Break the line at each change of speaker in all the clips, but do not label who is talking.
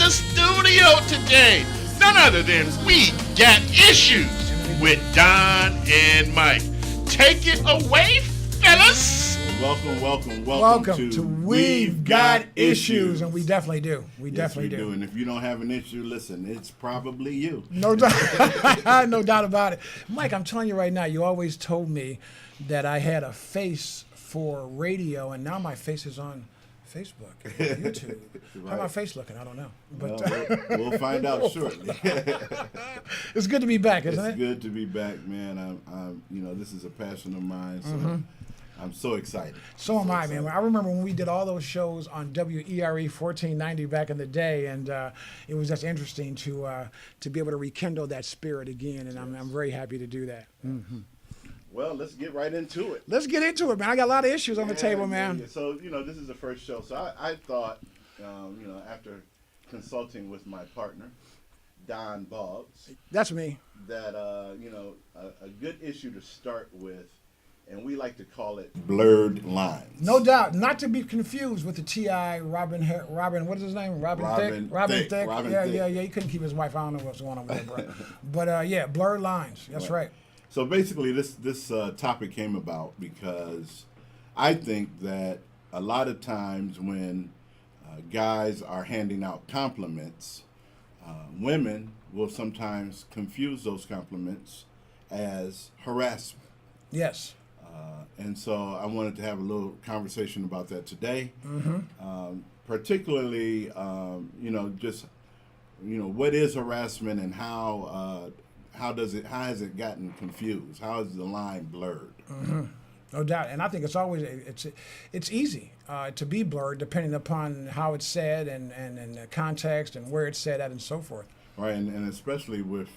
the studio today. None other than We Got Issues with Don and Mike. Take it away, fellas.
Welcome to We've Got Issues. And we definitely do. We definitely do.
And if you don't have an issue, listen, it's probably you.
No doubt. No doubt about it. Mike, I'm telling you right now, you always told me that I had a face for radio, and now my face is on Facebook, YouTube.
Right.
How my face looking? I don't know. But
We'll find out shortly.
it's good to be back, isn't it?
It's good to be back, man. I'm this is a passion of mine, so I'm so excited.
So am I, man. I remember when we did all those shows on WERE 1490 back in the day, and it was just interesting to be able to rekindle that spirit again, and I'm very happy to do that. Mm-hmm.
Well, let's get right into it.
Let's get into it, man. I got a lot of issues on the table, man.
Yeah. So, this is the first show. So I thought, after consulting with my partner, Don Boggs.
That's me.
That, a good issue to start with, and we like to call it blurred lines.
No doubt. Not to be confused with the T.I. Robin, what is his name? Robin Thicke. Yeah. He couldn't keep his wife. I don't know what's going on with that, bro. But, blurred lines. That's right.
So basically, this topic came about because I think that a lot of times when guys are handing out compliments, women will sometimes confuse those compliments as harassment.
Yes.
And so I wanted to have a little conversation about that today. Particularly, what is harassment and how has it gotten confused? How is the line blurred?
No doubt, and I think it's always it's easy to be blurred depending upon how it's said and the context and where it's said at and so forth.
Right, and especially with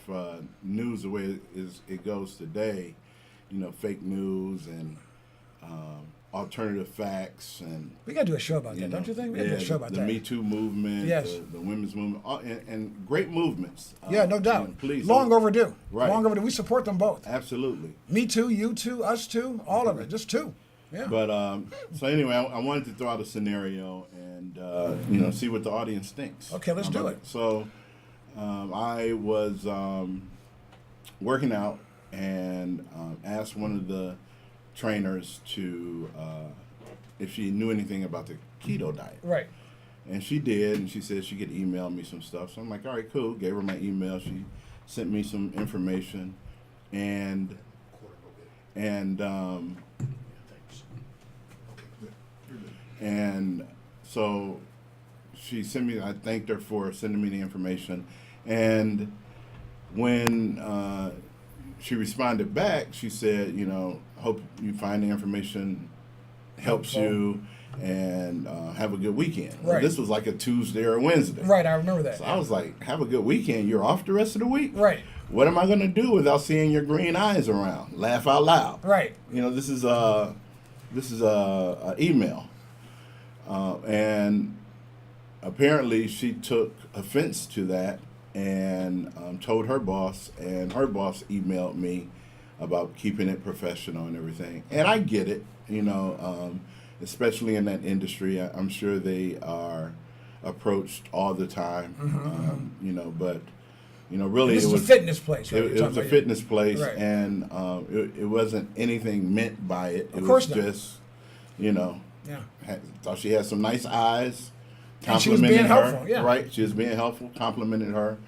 news the way it goes today, fake news and alternative facts, and
we got to do a show about that, don't you think? We got to do a show about that.
The Me Too movement,
yes,
the women's movement, and great movements.
Yeah, no doubt.
Please,
long overdue.
Right.
Long overdue. We support them both.
Absolutely.
Me Too, you too, us too, all of it, just two. Yeah.
But so anyway, I wanted to throw out a scenario and see what the audience thinks.
Okay, let's do it.
So I was working out and asked one of the trainers to if she knew anything about the keto diet.
Right.
And she did, and she said she could email me some stuff. So I'm like, all right, cool. Gave her my email. She sent me some information, and so she sent me. I thanked her for sending me the information, and when she responded back, she said, hope you find the information helps you and have a good weekend.
Right.
Well, this was like a Tuesday or a Wednesday.
Right, I remember that.
So I was like, have a good weekend. You're off the rest of the week?
Right.
What am I going to do without seeing your green eyes around? Laugh out loud.
Right.
This is a email. And apparently she took offense to that and told her boss, and her boss emailed me about keeping it professional and everything. And I get it, especially in that industry. I'm sure they are approached all the time, but really
this is a fitness place, right?
It was a fitness place,
right.
And it wasn't anything meant by it.
Of course not.
Just, thought she had some nice eyes.
And she was being helpful, yeah.
Right? She was being helpful, complimented her.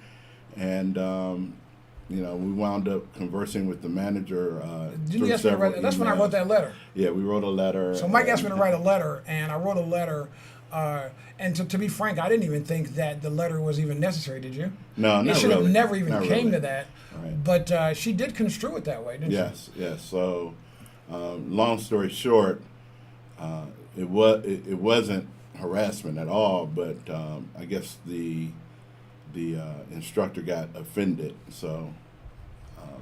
And, we wound up conversing with the manager.
Didn't you ask me to write? That's when I wrote that letter.
Yeah, we wrote a letter.
So Mike asked me to write a letter, and I wrote a letter. And to be frank, I didn't even think that the letter was even necessary, did you?
No, not
really. It should have never even came to that.
Right.
But she did construe it that way, didn't she?
Yes. So, long story short, it wasn't harassment at all, but I guess the instructor got offended, so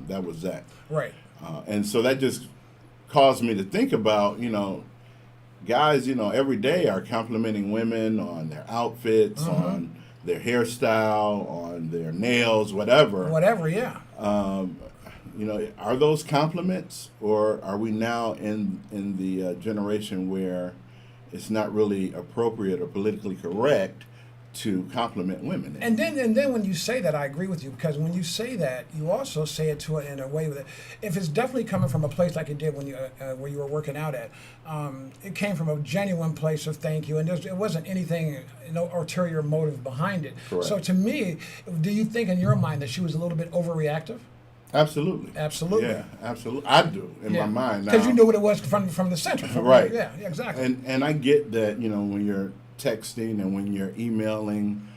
that was that.
Right.
And so that just caused me to think about, guys, every day are complimenting women on their outfits, on their hairstyle, on their nails, whatever.
Whatever, yeah.
Are those compliments, or are we now in the generation where it's not really appropriate or politically correct to compliment women.
And then when you say that, I agree with you, because when you say that, you also say it to it in a way that if it's definitely coming from a place like it did when you where you were working out at, it came from a genuine place of thank you, and it wasn't anything, no ulterior motive behind it.
Correct.
So to me, do you think in your mind that she was a little bit overreactive?
Absolutely.
Absolutely.
Yeah, absolutely. I do in my mind now.
Because you knew what it was from the center.
Right.
Yeah, exactly.
And I get that, when you're texting and when you're emailing,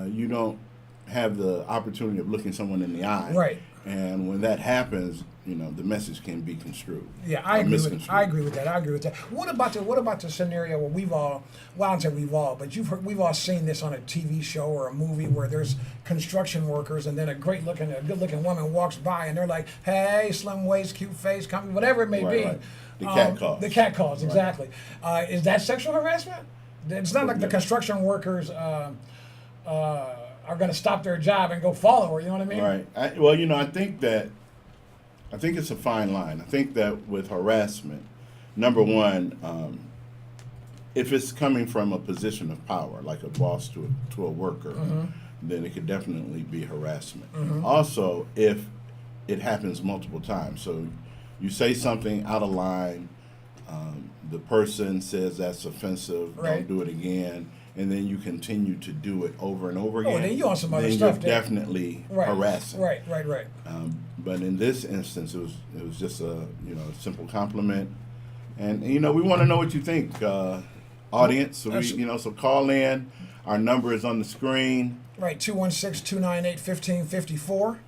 you don't have the opportunity of looking someone in the eye.
Right.
And when that happens, the message can be construed.
Yeah, I agree with that. What about the scenario where we've all, well, I don't say we've all, but we've all seen this on a TV show or a movie where there's construction workers and then a good looking woman walks by and they're like, hey, slim waist, cute face, whatever it may be.
Right. The cat calls.
The cat calls,
Right.
exactly. Is that sexual harassment? It's not like the construction workers are going to stop their job and go follow her. You know what I mean?
Right. I think it's a fine line. I think that with harassment, number one, if it's coming from a position of power, like a boss to a worker, then it could definitely be harassment. Also, if it happens multiple times, so you say something out of line, the person says that's offensive,
Right.
don't do it again, and then you continue to do it over and over again.
Then you on some other
then
stuff.
You're definitely harassing.
Right.
But in this instance, it was just a simple compliment, and we want to know what you think, audience. So so call in. Our number is on the screen.
Right, 216-298-1554.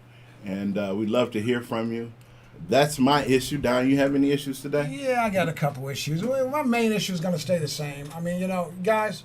And we'd love to hear from you. That's my issue. Don, you have any issues today?
Yeah, I got a couple issues. Well, my main issue is going to stay the same. I mean, guys,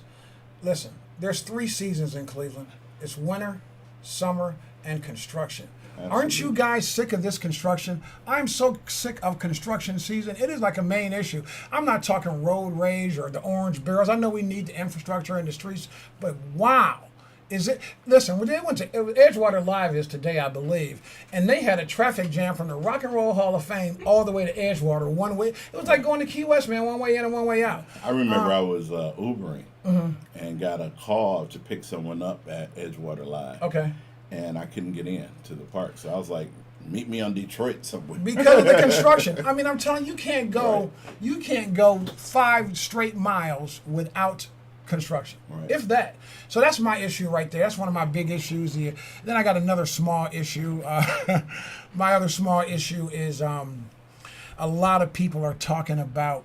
listen, there's 3 seasons in Cleveland. It's winter, summer, and construction.
Absolutely.
Aren't you guys sick of this construction? I'm so sick of construction season. It is like a main issue. I'm not talking road rage or the orange barrels. I know we need the infrastructure in the streets, but wow. Is it? Listen, when they went to Edgewater Live is today, I believe, and they had a traffic jam from the Rock and Roll Hall of Fame all the way to Edgewater, one way. It was like going to Key West, man, one way in and one way out.
I remember I was Ubering and got a call to pick someone up at Edgewater Live.
Okay.
And I couldn't get in to the park, so I was like, meet me on Detroit somewhere.
Because of the construction. I mean, I'm telling you, you can't go 5 straight miles without construction, if that. So that's my issue right there. That's one of my big issues here. Then I got another small issue. My other small issue is a lot of people are talking about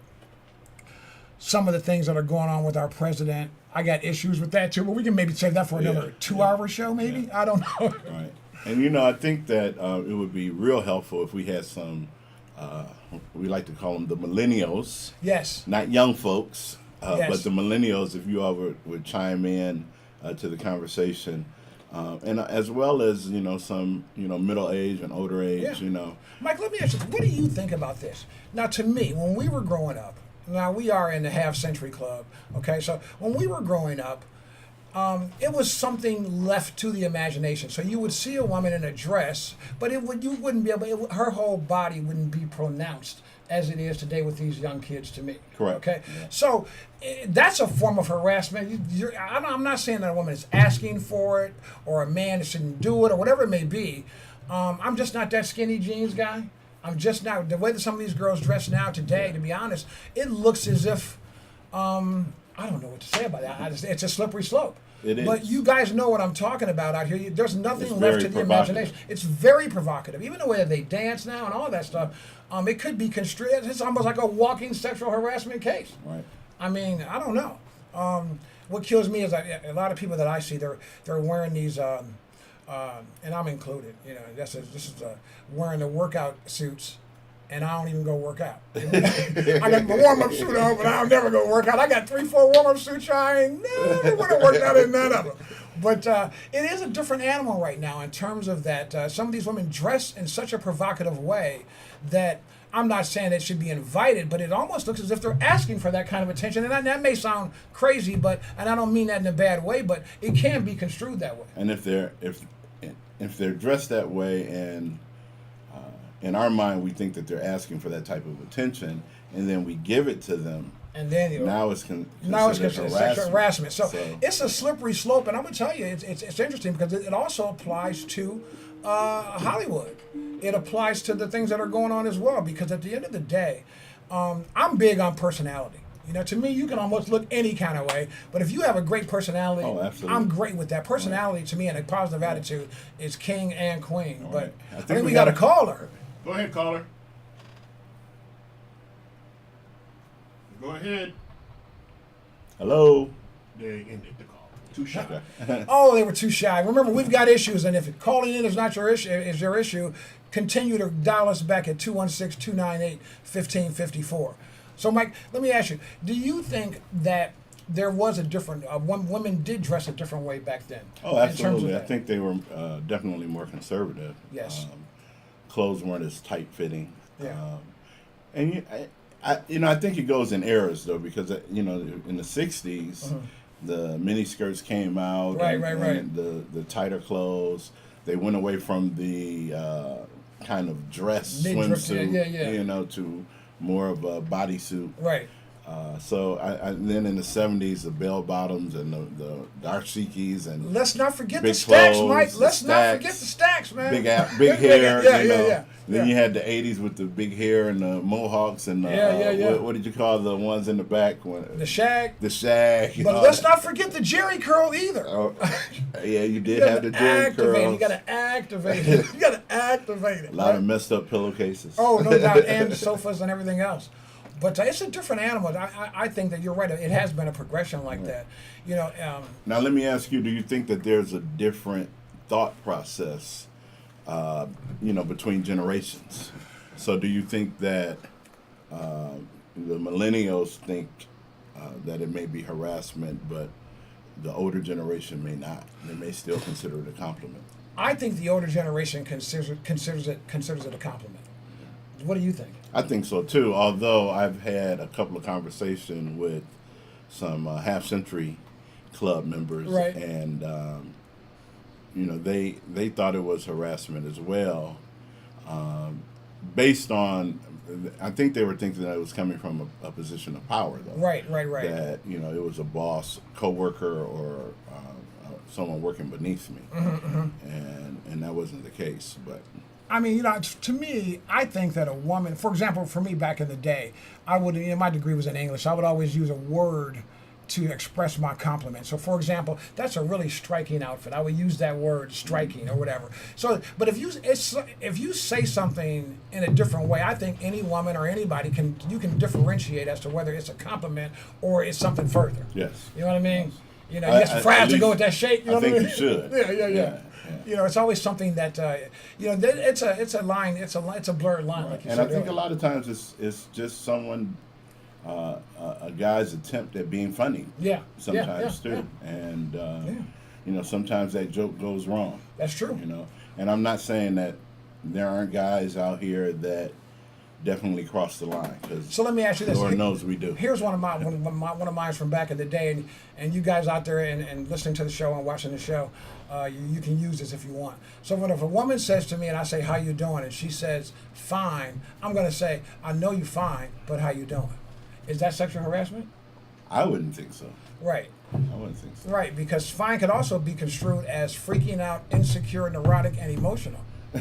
some of the things that are going on with our president. I got issues with that too, but we can maybe save that for another 2-hour show, maybe. Yeah. I don't know.
Right. And I think that it would be real helpful if we had some, we like to call them the millennials.
Yes.
Not young folks.
Yes.
But the millennials, if you all would chime in to the conversation, and as well as some middle age and older age,
Mike, let me ask you, what do you think about this? Now, to me, when we were growing up, now we are in the half century club, okay? So when we were growing up, it was something left to the imagination. So you would see a woman in a dress, but you wouldn't be able. Her whole body wouldn't be pronounced as it is today with these young kids. To me,
correct.
Okay, yeah. So that's a form of harassment. I'm not saying that a woman is asking for it or a man shouldn't do it or whatever it may be. I'm just not that skinny jeans guy. I'm just not the way that some of these girls dress now today. To be honest, it looks as if I don't know what to say about that. It's a slippery slope.
It is.
But you guys know what I'm talking about out here. There's nothing left to the imagination. It's very provocative. Even the way that they dance now and all that stuff, it could be construed. It's almost like a walking sexual harassment case.
Right.
I mean, I don't know. What kills me is a lot of people that I see, they're wearing these, and I'm included. This is wearing the workout suits. And I don't even go work out. I got my warm-up suit on, but I'll never go work out. I got 3-4 warm-up suits. I ain't never would have worked out in none of them. But it is a different animal right now in terms of that. Some of these women dress in such a provocative way that I'm not saying it should be invited, but it almost looks as if they're asking for that kind of attention. And that may sound crazy, and I don't mean that in a bad way, but it can be construed that way.
And if they're dressed that way and in our mind, we think that they're asking for that type of attention, and then we give it to them.
And then
now it's
now it's
considered
considered sexual harassment. So,
So-
it's a slippery slope, and I'm gonna tell you, it's interesting because it also applies to Hollywood. It applies to the things that are going on as well. Because at the end of the day, I'm big on personality. You know, to me, you can almost look any kind of way, but if you have a great personality,
Oh, absolutely.
I'm great with that. Personality to me and a positive attitude is king and queen.
All
But
right.
I think we got
gotta-
a caller.
Go ahead, caller. Go ahead.
Hello.
They ended the call. Too shy.
Oh, they were too shy. Remember, we've got issues, and if calling in is not your issue, continue to dial us back at 216-298-1554. So, Mike, let me ask you: do you think that there was a different? Women did dress a different way back then.
Oh,
in terms of
absolutely. I
that?
think they were definitely more conservative.
Yes.
Clothes weren't as tight fitting.
Yeah.
And I think it goes in eras though, because in the '60s, the mini skirts came out.
Right,
and,
right.
and the tighter clothes. They went away from the kind of dress
Mid-drip,
swimsuit,
yeah.
to more of a bodysuit.
Right.
So and then in the '70s, the bell bottoms and the darshikis and
Let's not forget
big
the stacks,
clothes,
Mike.
the
Let's not
stacks,
forget the stacks, man.
big hair.
Yeah,
you know.
yeah.
Then you had the '80s with the big hair and the mohawks and the,
Yeah.
What did you call the ones in the back?
The shag.
The shag. and
But
all
let's
that.
not forget the Jerry curl either.
Oh, yeah, you did
You
have the Jerry
activate.
curls.
You gotta activate it. You gotta activate it.
A lot of messed up pillowcases.
Oh, no doubt, and the sofas and everything else. But it's a different animal. I think that you're right. It has been a progression like that. You know,
Now let me ask you: do you think that there's a different thought process, between generations? So do you think that the millennials think that it may be harassment, but the older generation may not? They may still consider it a compliment.
I think the older generation considers it a compliment. What do you think?
I think so too. Although I've had a couple of conversations with some half-century club members,
Right.
and they thought it was harassment as well, based on. I think they were thinking that it was coming from a position of power, though.
Right.
That it was a boss, coworker, or someone working beneath me, and that wasn't the case, but.
I mean, to me, I think that a woman, for example, for me back in the day, my degree was in English. I would always use a word to express my compliment. So, for example, that's a really striking outfit. I would use that word, striking, or whatever. So, but if you say something in a different way, I think any woman or anybody can differentiate as to whether it's a compliment or it's something further.
Yes.
You know what I mean? You know,
I-
get some
at
fries to
least
go with that shake. You know
I
what I
think
mean?
you should.
Yeah. You know, it's always something that it's a line. It's a blurred line, like you
And
said.
I think a
earlier.
lot of times it's just someone, a guy's attempt at being funny.
Yeah.
Sometimes
yeah.
too, and sometimes that joke goes wrong.
That's true.
And I'm not saying that there aren't guys out here that definitely cross the line, because
So let me ask you this.
Lord knows we do.
Here's one of mine from back in the day, and you guys out there and listening to the show and watching the show, you can use this if you want. So if a woman says to me and I say, "How you doing?" and she says, "Fine," I'm going to say, "I know you fine, but how you doing?" Is that sexual harassment?
I wouldn't think so.
Right.
I wouldn't think so.
Right, because fine could also be construed as freaking out, insecure, neurotic, and emotional. So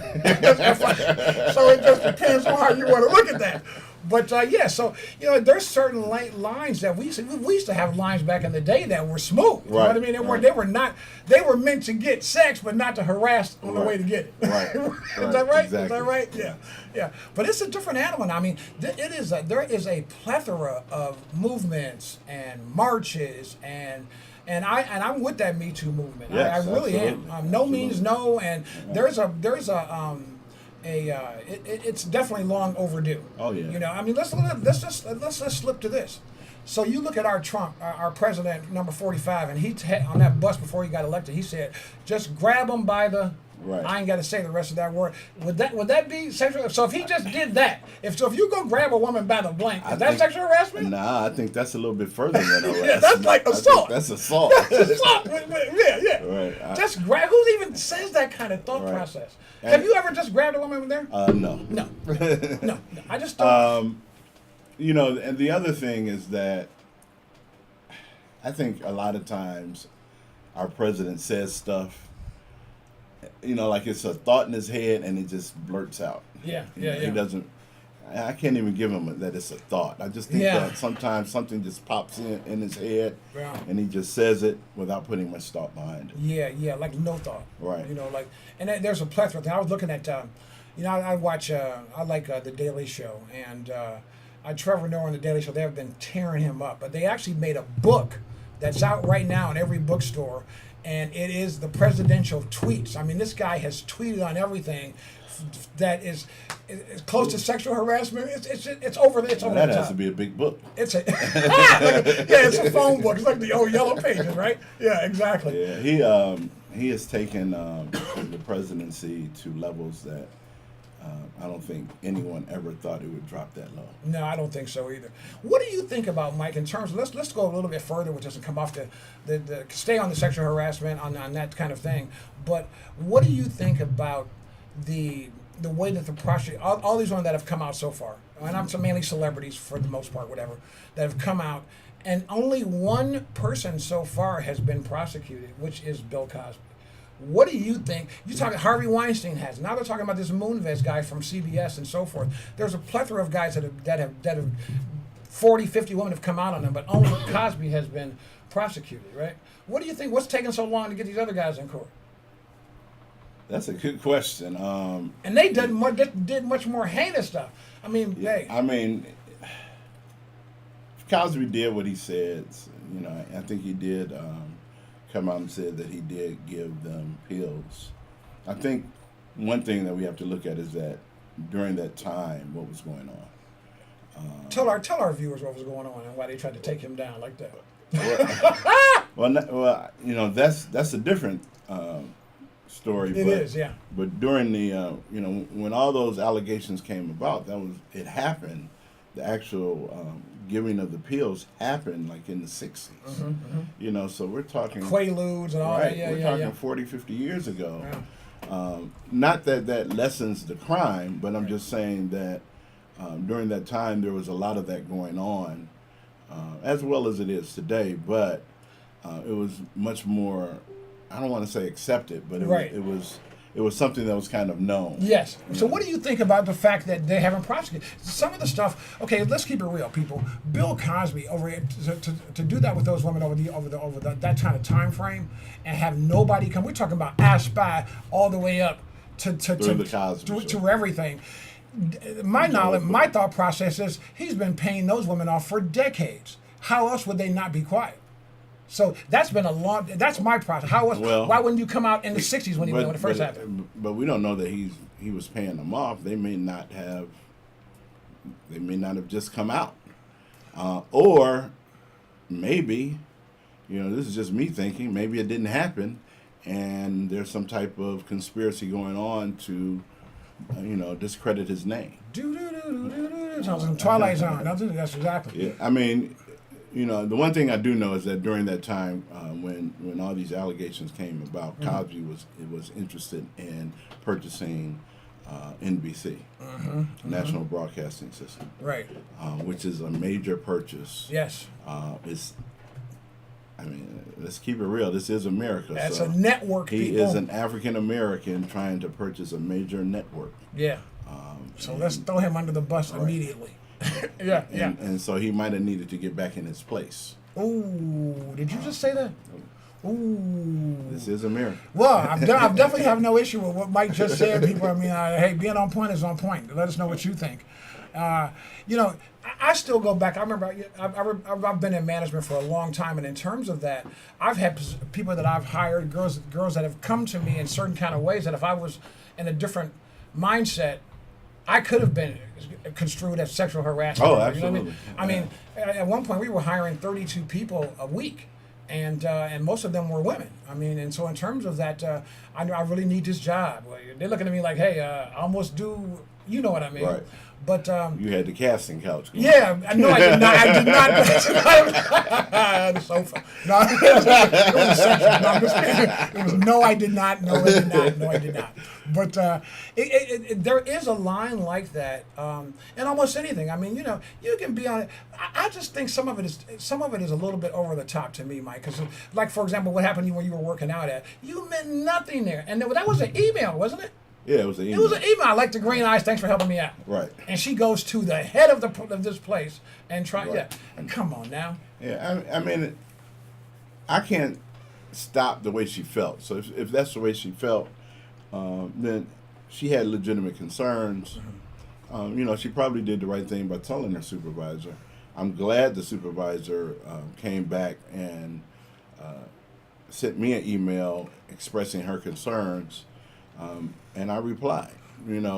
it just depends on how you want to look at that. But so there's certain lines that we used to have lines back in the day that were smooth. You know what I mean? They were meant to get sex, but not to harass on the way to get it.
Right.
Is that right?
Exactly.
Is that right? Yeah. But it's a different animal. I mean, there is a plethora of movements and marches and I'm with that Me Too movement.
Yes,
I really
absolutely.
am. No means no, and it's definitely long overdue.
Oh, yeah.
I mean, let's slip to this. So you look at our Trump, our president, number 45, and he on that bus before he got elected, he said, "Just grab him by the."
Right.
I ain't got to say the rest of that word. Would that be sexual? So if he just did that, if you go grab a woman by the blank, is that sexual harassment?
Nah, I think that's a little bit further than harassment.
Yeah, that's like
I think
assault.
That's assault.
That's assault. Yeah.
Right.
Just grab. Who even says that kind of thought
Right.
process?
And-
Have you ever just grabbed a woman there?
No.
No. I just don't.
You know, and the other thing is that I think a lot of times our president says stuff, you know, like it's a thought in his head and he just blurts out.
Yeah,
You know, He doesn't. I can't even give him that it's a thought. I just think
Yeah.
that sometimes something just pops in his head,
Yeah.
and he just says it without putting much thought behind it.
Yeah, like no thought.
Right.
You know, like, and there's a plethora of things. I was looking at, you know, I watch, I like The Daily Show, and Trevor Noah and The Daily Show, they have been tearing him up, but they actually made a book that's out right now in every bookstore, and it is the presidential tweets. I mean, this guy has tweeted on everything that is close to sexual harassment. It's over. It's over
That
the
has
top.
to be a big book.
It's a it's a phone book. It's like the old Yellow Pages, right? Yeah, exactly.
Yeah, he has taken the presidency to levels that I don't think anyone ever thought it would drop that low.
No, I don't think so either. What do you think about, Mike, in terms of, let's go a little bit further, which doesn't come off the stay on the sexual harassment on that kind of thing, but what do you think about the way that the prosecute, all these ones that have come out so far, and I'm mainly celebrities for the most part, whatever, that have come out, and only one person so far has been prosecuted, which is Bill Cosby. What do you think? You talking Harvey Weinstein has. Now they're talking about this Moonves guy from CBS and so forth. There's a plethora of guys that have 40, 50 women have come out on them, but only Cosby has been prosecuted, right? What do you think? What's taking so long to get these other guys in court?
That's a good question.
And they did much more heinous stuff. I mean, hey.
I mean, if Cosby did what he said, you know, I think he did come out and said that he did give them pills. I think one thing that we have to look at is that during that time, what was going on.
Tell our viewers what was going on and why they tried to take him down like that.
Well, you know, that's a different story.
It is, yeah.
But during the, you know, when all those allegations came about, it happened. The actual giving of the pills happened like in the 60s. You know, so we're talking
Quaaludes and all
right.
that. Yeah,
we're
yeah,
talking
yeah.
40, 50 years ago.
Yeah.
Not that lessens the crime, but I'm just saying that during that time there was a lot of that going on, as well as it is today. But it was much more. I don't want to say accepted, but it was something that was kind of known.
Yes. So what do you think about the fact that they haven't prosecuted some of the stuff? Okay, let's keep it real, people. Bill Cosby to do that with those women over that kind of time frame and have nobody come. We're talking about Ash Spy all the way up to
the Cosby Show.
to everything. My knowledge, my thought process is he's been paying those women off for decades. How else would they not be quiet? So that's been that's my process. Why wouldn't you come out in the 60s when it first happened?
But we don't know that he was paying them off. They may not have just come out. Or maybe, you know, this is just me thinking, maybe it didn't happen and there's some type of conspiracy going on to, you know, discredit his name.
Sounds like Twilight Zone. That's exactly.
Yeah, I mean, you know, the one thing I do know is that during that time, when all these allegations came about, Cosby was interested in purchasing NBC, National Broadcasting System,
Right.
Which is a major purchase.
Yes.
I mean, let's keep it real. This is America.
That's
so
a network.
He
people.
is an African American trying to purchase a major network.
Yeah. So let's throw him under the bus immediately. Yeah.
And so he might have needed to get back in his place.
Ooh, did you just say that? Ooh.
This is America.
Well, I definitely have no issue with what Mike just said. People, I mean, hey, being on point is on point. Let us know what you think. You know, I still go back. I remember I've been in management for a long time, and in terms of that, I've had people that I've hired, girls that have come to me in certain kind of ways that if I was in a different mindset, I could have been construed as sexual harassment.
Oh,
You know what
absolutely.
I mean, at one point we were hiring 32 people a week, and most of them were women. I mean, and so in terms of that, I really need this job. They're looking at me like, hey, I almost do You know what I mean?
Right.
But
You had the casting couch.
yeah, no, I did not. I did not. The sofa. No, it was sexual. No, I'm just kidding. It was no, I did not. No, I did not. No, I did not. But there is a line like that in almost anything. I mean, you can be on it. I just think some of it is a little bit over the top to me, Mike. Because, like, for example, what happened to you when you were working out at, you meant nothing there, and that was an email, wasn't it?
Yeah, it was an email.
It was an email. I like the green eyes. Thanks for helping me out.
Right.
And she goes to the head of this place and try.
Right.
Yeah. Come on now.
Yeah, I mean, I can't stop the way she felt. So if that's the way she felt, then she had legitimate concerns. She probably did the right thing by telling her supervisor. I'm glad the supervisor came back and sent me an email expressing her concerns. And I replied,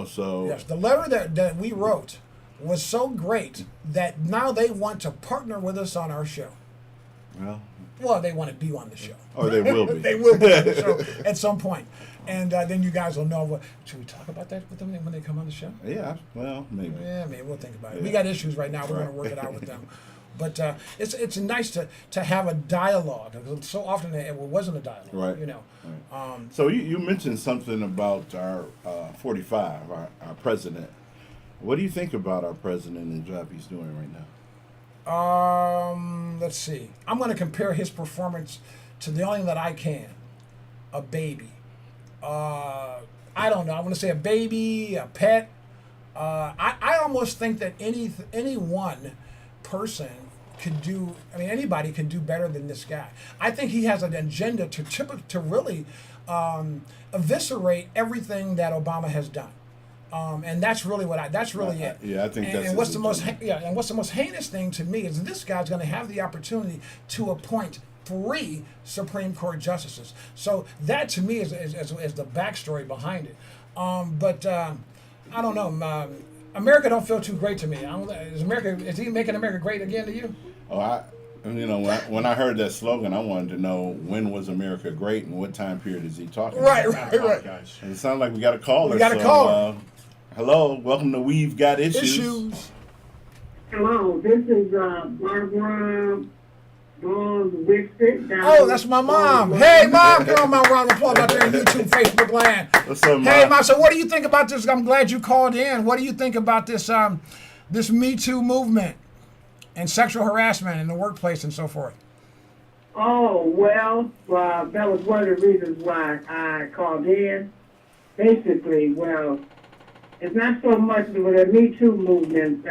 so.
Yes, the letter that we wrote was so great that now they want to partner with us on our show. Well, they want to be on the show.
Or they will be.
They will be on the show at some point. And then you guys will know. Should we talk about that with them when they come on the show?
Yeah, well, maybe.
Yeah, maybe we'll think about it.
Yeah.
We got issues right now. We're going to work it out with them. But it's nice to have a dialogue. So often it wasn't a dialogue.
Right.
Right.
So you mentioned something about our 45, our president. What do you think about our president and the job he's doing right now?
Let's see. I'm going to compare his performance to the only that I can. A baby. I don't know. I want to say a baby, a pet. I almost think that any one person could do. I mean, anybody could do better than this guy. I think he has an agenda to really eviscerate everything that Obama has done. And that's really that's really it.
Yeah, I think that's.
And what's the most and what's the most heinous thing to me is this guy's going to have the opportunity to appoint 3 Supreme Court justices. So that to me is the backstory behind it. But I don't know. America don't feel too great to me. Is he making America great again to you?
Oh, when I heard that slogan, I wanted to know when was America great and what time period is he talking about.
Right.
And it sounds like we got a caller.
We got a caller.
Hello, welcome to We've Got Issues.
Hello, this is Barbara Winston.
Oh, that's my mom. Hey, Mom, give on my round of applause out there on YouTube, Facebook land.
What's up, Mom?
Hey, Mom, so what do you think about this? I'm glad you called in. What do you think about this this Me Too movement and sexual harassment in the workplace and so forth?
Oh, well, that was one of the reasons why I called in. Basically, well, it's not so much with the Me Too movement.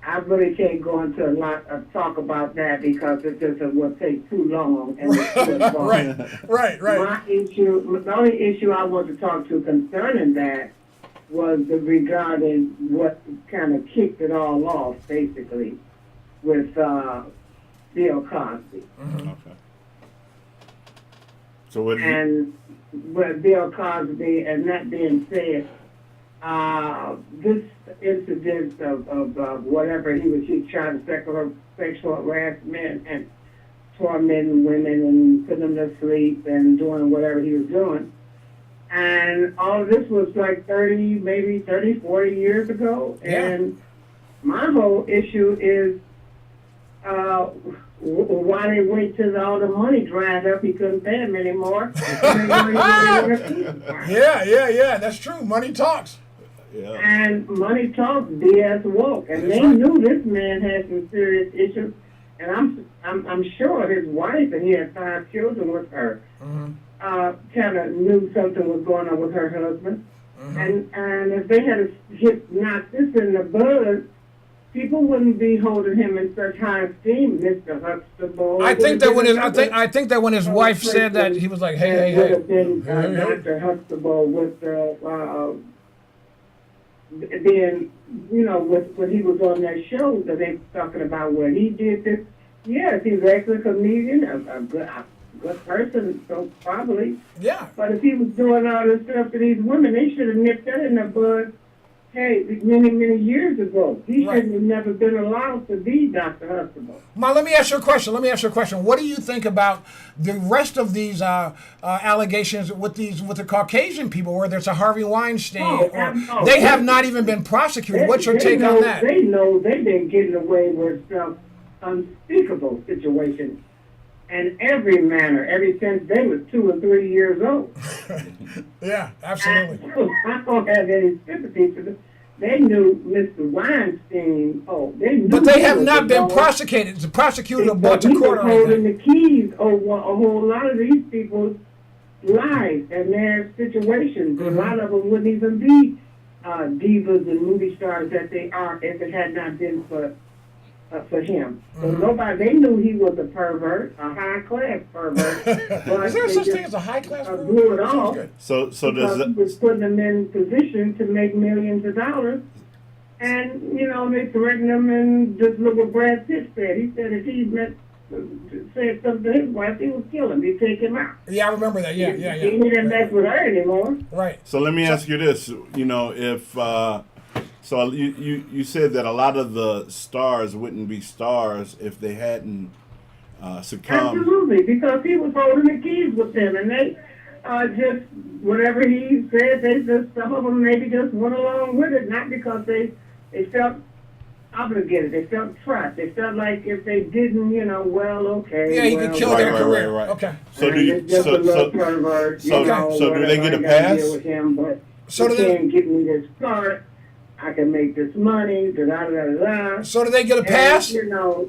I really can't go into a lot of talk about that because it just would take too long. And
Right.
The only issue I want to talk to concerning that was regarding what kind of kicked it all off, basically, with Bill Cosby.
Mm-hmm.
Okay. So what do you...
And with Bill Cosby, and that being said, this incident of whatever he was trying to sexual harassment and tormenting women and putting them to sleep and doing whatever he was doing. And all of this was like 30, 40 years ago.
Yeah.
And my whole issue is why they wait till all the money dried up, he couldn't pay him anymore.
Yeah, that's true. Money talks.
Yeah.
And money talks, BS woke, and they knew this man had some serious issues. And I'm sure his wife, and he had 5 children with her, kind of knew something was going on with her husband. And if they had knocked this in the bud, people wouldn't be holding him in such high esteem, Mr. Huxtable.
I think that when his wife said that, he was like, hey.
Would have been Dr. Huxtable with being, with when he was on that show that they were talking about what he did this. Yes, he's actually a comedian, a good person, so probably.
Yeah.
But if he was doing all this stuff to these women, they should have nipped that in the bud hey, many years ago. He
Right.
should have never been allowed to be Dr. Huxtable.
Ma, let me ask you a question. What do you think about the rest of these allegations with the Caucasian people, whether it's a Harvey Weinstein, or they have not even been prosecuted? What's your take on that?
They know they've been getting away with some unspeakable situations. In every manner, ever since they was 2 or 3 years old.
Yeah, absolutely.
I don't have any sympathy for them. They knew Mr. Weinstein. They knew.
But they
he
have
was
not
the
been
boss.
prosecuted. The prosecutor brought to
He
court
was
or
holding
anything.
the keys over a whole lot of these people's lives and their situations. A lot of them wouldn't even be divas and movie stars that they are if it had not been for him. So they knew he was a pervert, a high-class pervert. But
Is there
they
such
just,
thing as a high class?
blew it off.
So
Because he
does
was putting them in position to make millions of dollars. And, they threatened him, and just look what Brad Pitt said. He said if he said something to his wife, he would kill him. He'd take him out.
Yeah, I remember that. Yeah.
He didn't mess with her anymore.
Right.
so let me ask you this. If so you said that a lot of the stars wouldn't be stars if they hadn't succumbed.
Absolutely, because he was holding the keys with them, and they just, whatever he said, some of them maybe just went along with it, not because they felt obligated, they felt trapped, they felt like if they didn't, okay.
Yeah, he could kill their career. Okay.
So do you?
It's just a little pervert,
so do they get a
whatever, I gotta
pass?
deal with him, but
So do
he
they?
can't give me this start. I can make this money. Da da da da da.
So do they get a pass?
And, so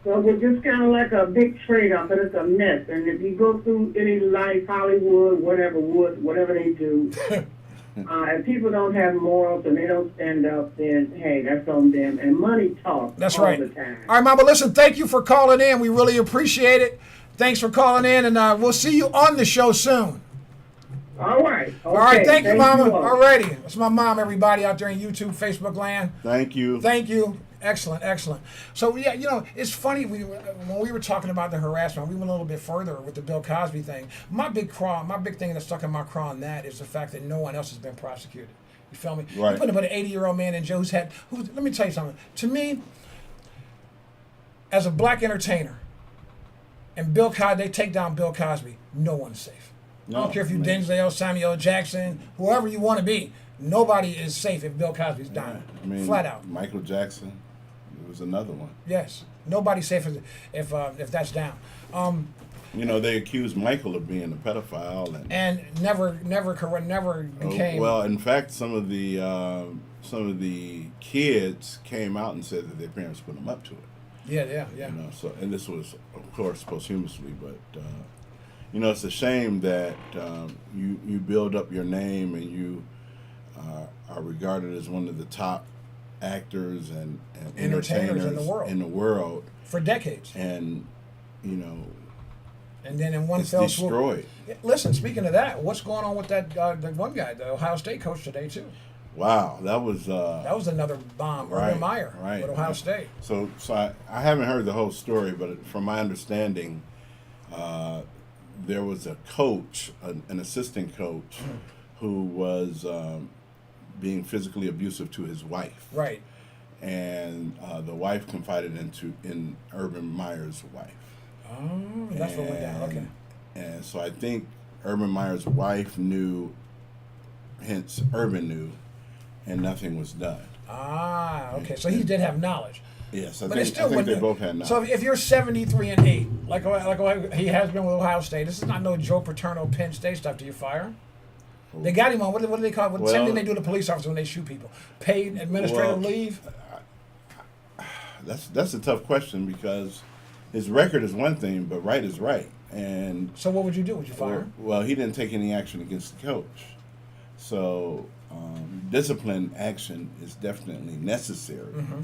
we're just kind of like a big trade-off, and it's a mess. And if you go through any life, Hollywood, whatever they do, if people don't have morals and they don't stand up, then hey, that's on them. And money talks.
That's
all
right.
the time.
All right, Mama. Listen, thank you for calling in. We really appreciate it. Thanks for calling in, and we'll see you on the show soon.
All right. Okay.
All right, thank you, Mama.
all.
All righty. That's my mom, everybody out there in YouTube, Facebook land.
Thank you.
Thank you. Excellent, excellent. So, yeah, it's funny, when we were talking about the harassment, we went a little bit further with the Bill Cosby thing. My big thing that's stuck in my craw on that is the fact that no one else has been prosecuted. You feel me?
Right.
You put about an 80-year-old man in jail let me tell you something. To me, as a black entertainer, and they take down Bill Cosby, no one's safe. I don't care if you're Denzel, Samuel L. Jackson, whoever you want to be. Nobody is safe if Bill Cosby's dying. Flat out.
Michael Jackson, it was another one.
Yes, nobody's safe if that's down.
They accused Michael of being a pedophile and
never became.
well, in fact, some of the kids came out and said that their parents put them up to it.
Yeah.
And this was, of course, posthumously, but it's a shame that you build up your name and you are regarded as one of the top actors and
Entertainers
entertainers in the world
for decades.
And
and then in one
it's
fell swoop.
destroyed.
Listen, speaking of that, what's going on with that the one guy, the Ohio State coach today too?
Wow, that was
another bomb.
Right,
Urban Meyer
right.
with Ohio State.
So I haven't heard the whole story, but from my understanding, there was a coach, an assistant coach, who was being physically abusive to his wife.
Right.
And the wife confided in Urban Meyer's wife.
Oh, that's what went down. Okay.
And so I think Urban Meyer's wife knew, hence Urban knew, and nothing was done.
Ah, okay. So he did have knowledge.
Yes, I
But it
think
still
they
wouldn't.
both had knowledge.
So if you're 73-8, like he has been with Ohio State, this is not no Joe Paterno Penn State stuff. Do you fire him? They got him on. What do they call it? Same thing they do to police officers when they shoot people. Paid administrative leave.
That's a tough question because his record is one thing, but right is right. And
so what would you do? Would you fire him?
Well, he didn't take any action against the coach. So discipline action is definitely necessary.
Mm-hmm.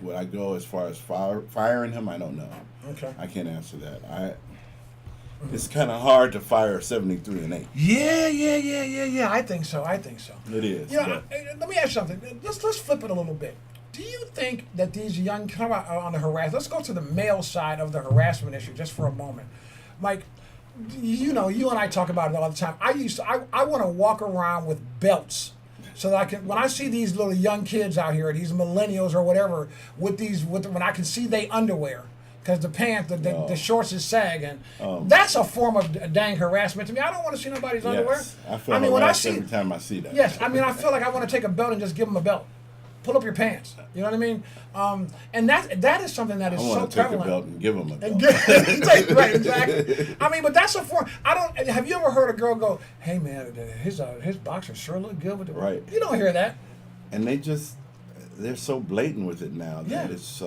Would I go as far as firing him? I don't know.
Okay.
I can't answer that. It's kind of hard to fire 73-8.
Yeah. I think so.
It is.
Let me ask you something. Let's flip it a little bit. Do you think that these young come out on the harassment? Let's go to the male side of the harassment issue just for a moment, Mike. you know, you and I talk about it all the time. I want to walk around with belts so that I can, when I see these little young kids out here, these millennials or whatever, when I can see they underwear. Because the pants, the shorts is sagging. That's a form of dang harassment to me. I don't want to see nobody's underwear.
I feel harassed every time I see that.
Yes, I mean, I feel like I want to take a belt and just give them a belt. Pull up your pants. You know what I mean? And that is something that is
I
so
want to take
prevalent.
a belt and give them a belt.
Right, exactly. I mean, but that's a form. Have you ever heard a girl go, "Hey man, his boxers sure look good with the..."
Right.
You don't hear that.
And they're so blatant with it now that
Yeah.
it's.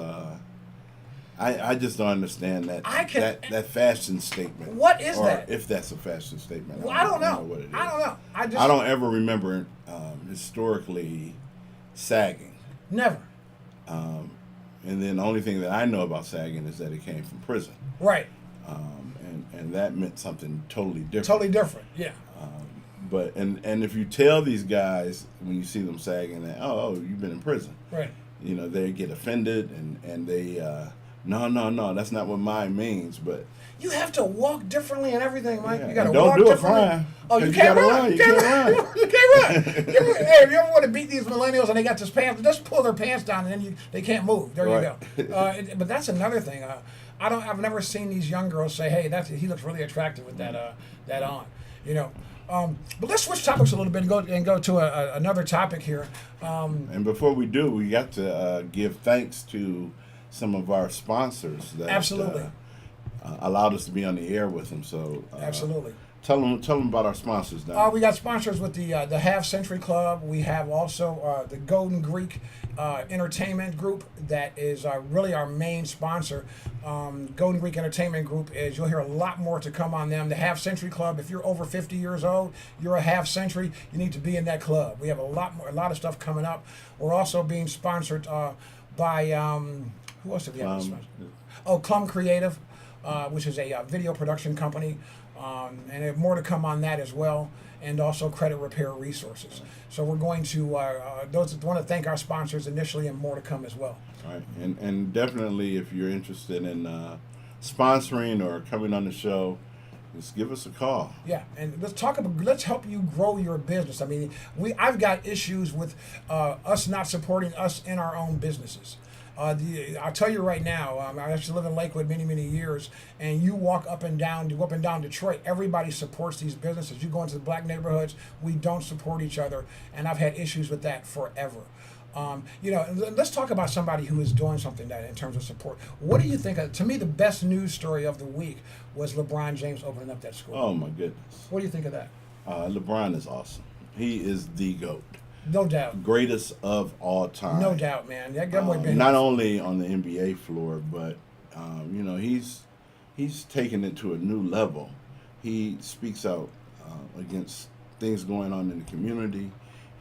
I just don't understand that that fashion statement.
What is
or
that?
If that's a fashion statement.
Well, I don't know.
What it is.
I don't know.
I don't ever remember historically sagging.
Never.
And then the only thing that I know about sagging is that it came from prison.
Right.
And that meant something totally different.
Totally different. Yeah.
But and if you tell these guys when you see them sagging that, oh, you've been in prison.
Right.
You know, they get offended and they no, that's not what mine means. But
You have to walk differently and everything, Mike.
yeah,
You got to
and don't
walk
do it
differently.
crying.
Oh, you
'Cause
can't
gotta
run.
You can't run.
You can't run. Hey, if you ever want to beat these millennials and they got this pants, just pull their pants down and then they can't move. There
Right.
you go. But that's another thing. I've never seen these young girls say, "Hey, he looks really attractive with that on." You know. But let's switch topics a little bit and go to another topic here.
And before we do, we got to give thanks to some of our sponsors that
Absolutely.
allowed us to be on the air with them. So
Absolutely.
tell them about our sponsors now.
We got sponsors with the Half Century Club. We have also the Golden Greek Entertainment Group that is really our main sponsor. Golden Greek Entertainment Group is, you'll hear a lot more to come on them. The Half Century Club, if you're over 50 years old, you're a half century, you need to be in that club. We have a lot of stuff coming up. We're also being sponsored by, who else did we have? Clum Creative, which is a video production company. And there's more to come on that as well, and also Credit Repair Resources. So we're going to want to thank our sponsors initially, and more to come as well.
All right, and definitely if you're interested in sponsoring or coming on the show, just give us a call.
Yeah, and let's help you grow your business. I mean, I've got issues with us not supporting us in our own businesses. I'll tell you right now, I used to live in Lakewood many years, and you walk up and down Detroit, everybody supports these businesses. You go into the black neighborhoods, we don't support each other, and I've had issues with that forever. Let's talk about somebody who is doing something that in terms of support. What do you think? To me, the best news story of the week was LeBron James opening up that school.
Oh my goodness!
What do you think of that?
LeBron is awesome. He is the GOAT.
No doubt.
Greatest of all time.
No doubt, man. That guy been
not only on the NBA floor, but he's taken it to a new level. He speaks out against things going on in the community.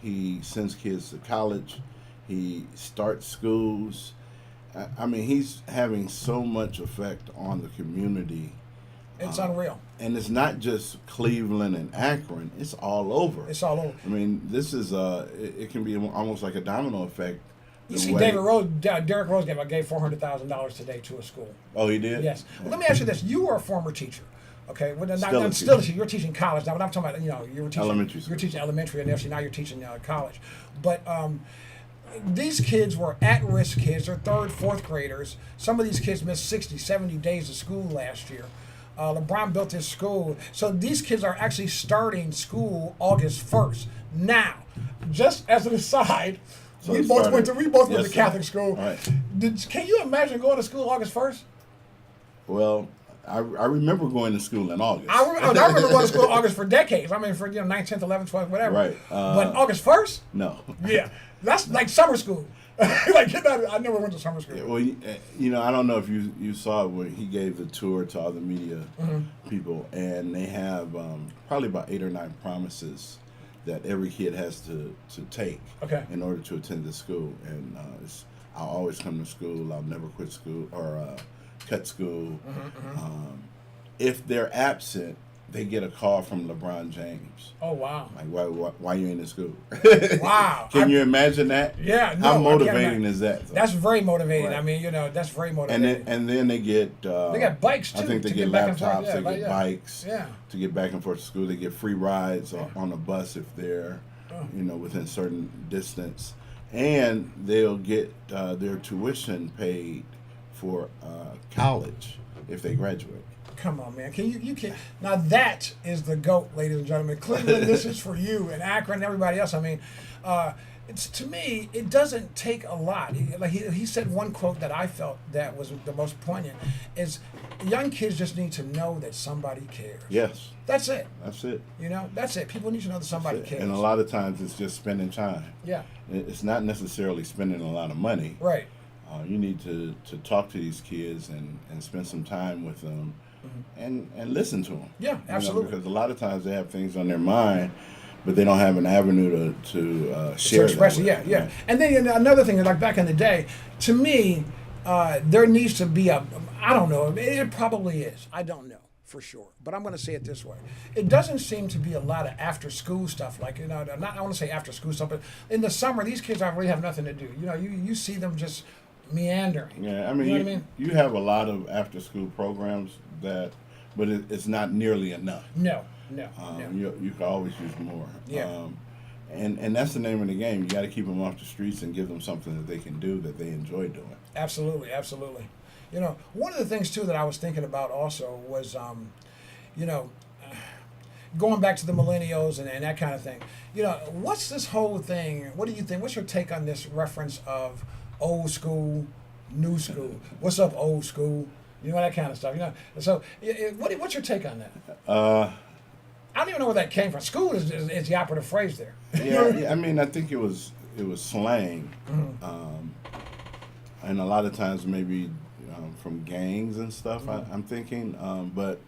He sends kids to college. He starts schools. I mean, he's having so much effect on the community.
It's unreal.
And it's not just Cleveland and Akron. It's all over.
It's all over.
I mean, this is it can be almost like a domino effect.
You see, Derrick Rose gave $400,000 today to a school.
Oh, he did?
Yes. Well, let me ask you this: you were a former teacher, okay? Well,
Still a
teacher. You're teaching college now, but I'm talking about you were teaching
elementary school.
You're teaching elementary, and actually now you're teaching college. But these kids were at-risk kids. They're third, fourth graders. Some of these kids missed 60, 70 days of school last year. LeBron built this school. So these kids are actually starting school August 1st. Now, just as an aside,
So
we
it
both
started-
went to
sir.
Catholic school.
Right.
Can you imagine going to school August 1st?
Well, I remember going to school in August.
I remember going to school August for decades. I mean, for 9th, 10th, 11th, 12th, whatever.
Right.
But August 1st?
No.
Yeah. That's like summer school. I never went to summer school.
Well, I don't know if you saw it when he gave the tour to all the media people, and they have probably about 8 or 9 promises that every kid has to take in order to attend the school. And I'll always come to school. I'll never quit school or cut school. If they're absent, they get a call from LeBron James.
Oh wow.
Like, why you ain't in school?
Wow.
Can you imagine that?
Yeah. No,
How
I can't
motivating
imagine.
is that?
That's very motivating.
Right.
I mean, that's very
and
motivating.
then they get
they got bikes too.
I think they
to
get
back and forth.
laptops,
Yeah,
they get bikes
Yeah.
to get back and forth to school. They get free rides on a bus if they're,
Oh.
within certain distance, and they'll get their tuition paid for college if they graduate.
Come on, man. Can you can now that is the GOAT, ladies and gentlemen. Cleveland, this is for you, and Akron, and everybody else. I mean, it's to me, it doesn't take a lot. He said one quote that I felt that was the most poignant is young kids just need to know that somebody cares.
Yes,
That's it.
that's it.
That's it. People need to know that somebody
That's it.
cares.
And a lot of times it's just spending time.
Yeah.
It's not necessarily spending a lot of money.
Right.
You need to talk to these kids and spend some time with them and listen to them.
Yeah, absolutely.
Because a lot of times they have things on their mind, but they don't have an avenue to share.
To express it,
that with.
yeah. And then another thing, like back in the day, to me, there needs to be I don't know, it probably is. I don't know for sure, but I'm going to say it this way. It doesn't seem to be a lot of after school stuff, like, I want to say after school stuff, but in the summer, these kids really have nothing to do. You see them just meandering.
Yeah, I mean,
You know what I mean?
you have a lot of after school programs but it's not nearly enough.
No.
You could always use more.
Yeah.
And that's the name of the game. You got to keep them off the streets and give them something that they can do that they enjoy doing.
Absolutely. One of the things too that I was thinking about also was, going back to the millennials and that kind of thing. What's this whole thing? What do you think? What's your take on this reference of old school, new school? What's up, old school? That kind of stuff. So what's your take on that? I don't even know where that came from. School is the operative phrase there.
Yeah, I mean, I think it was slang, and a lot of times maybe from gangs and stuff. I'm thinking, but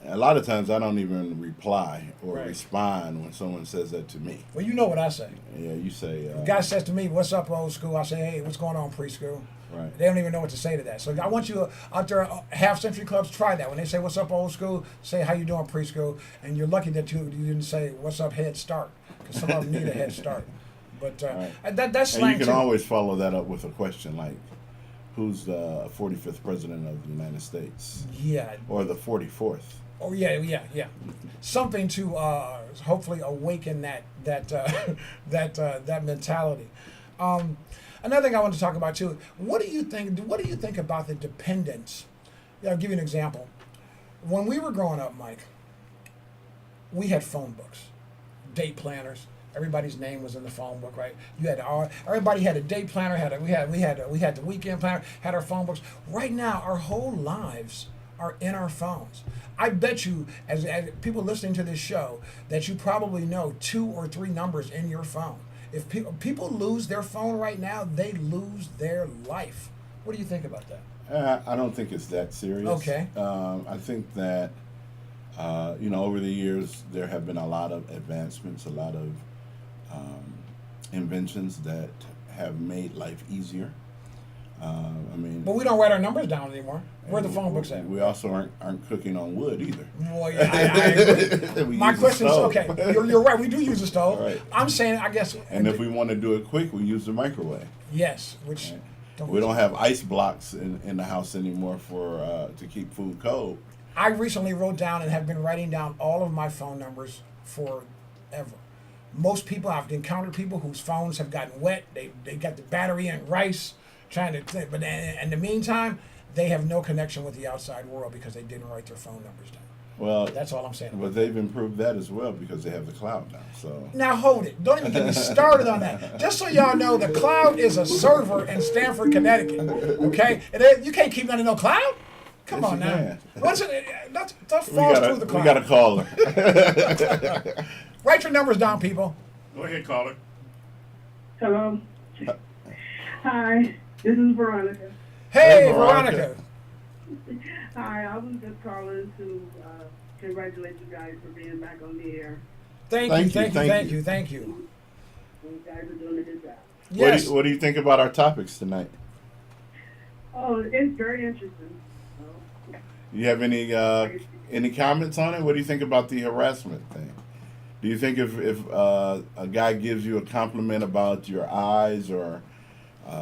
a lot of times I don't even reply or
Right.
respond when someone says that to me.
Well, you know what I say.
Yeah, you say.
The guy says to me, "What's up, old school?" I say, "Hey, what's going on, preschool?"
Right.
They don't even know what to say to that. So I want you out there, half century clubs, try that. When they say, "What's up, old school?" say, "How you doing, preschool?" And you're lucky that you didn't say, "What's up, head start?" Because some of them need a head start. But
Right.
that's slang
And you
too.
can always follow that up with a question like, "Who's the 45th president of the United States?"
Yeah.
Or the 44th.
Oh yeah. Something to hopefully awaken that mentality. Another thing I want to talk about too. What do you think about the dependence? I'll give you an example. When we were growing up, Mike, we had phone books, date planners. Everybody's name was in the phone book, right? Everybody had a day planner. We had the weekend planner. Had our phone books. Right now, our whole lives are in our phones. I bet you, as people listening to this show, that you probably know 2 or 3 numbers in your phone. If people lose their phone right now, they lose their life. What do you think about that?
I don't think it's that serious.
Okay.
I think that, over the years, there have been a lot of advancements, a lot of inventions that have made life easier.
But we don't write our numbers down anymore. Where are the phone books at?
We also aren't cooking on wood either.
Well, yeah, I agree.
We
My
use a
question is,
stove.
okay, you're right. We do use a stove.
Right.
I'm saying, I guess.
And if we want to do it quick, we use the microwave.
Yes, which.
Right. We don't have ice blocks in the house anymore to keep food cold.
I recently wrote down and have been writing down all of my phone numbers forever. Most people, I've encountered people whose phones have gotten wet. They got the battery in rice, trying to think. But in the meantime, they have no connection with the outside world because they didn't write their phone numbers down.
Well,
That's all I'm saying.
But they've improved that as well because they have the cloud now. So
Now hold it. Don't even get me started on that. Just so y'all know, the cloud is a server in Stamford, Connecticut. Okay? You can't keep under no cloud? Come
Yes,
on
you
now.
can.
What's it? That falls through the cloud.
we got a caller.
Write your numbers down, people.
Go ahead, caller.
Hello. Hi, this is Veronica.
Hey,
Hey, Veronica.
Veronica.
Hi, I was just calling to congratulate you guys for being back on the air.
Thank you.
You guys are doing a good job.
Yes.
What do you think about our topics tonight?
Oh, it's very interesting.
You have any Any comments on it? What do you think about the harassment thing? Do you think if a guy gives you a compliment about your eyes or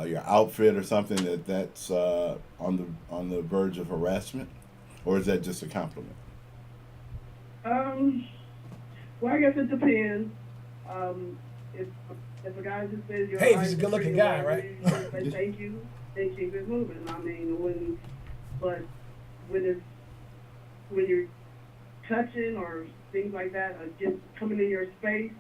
your outfit or something that's on the verge of harassment, or is that just a compliment?
Well, I guess it depends. If if a guy just says your
Hey, if
eyes
he's a
are
good-looking
pretty,
guy,
whatever,
right?
you just say thank you, they keep it moving. I mean, when you're touching or things like that, or just coming in your space,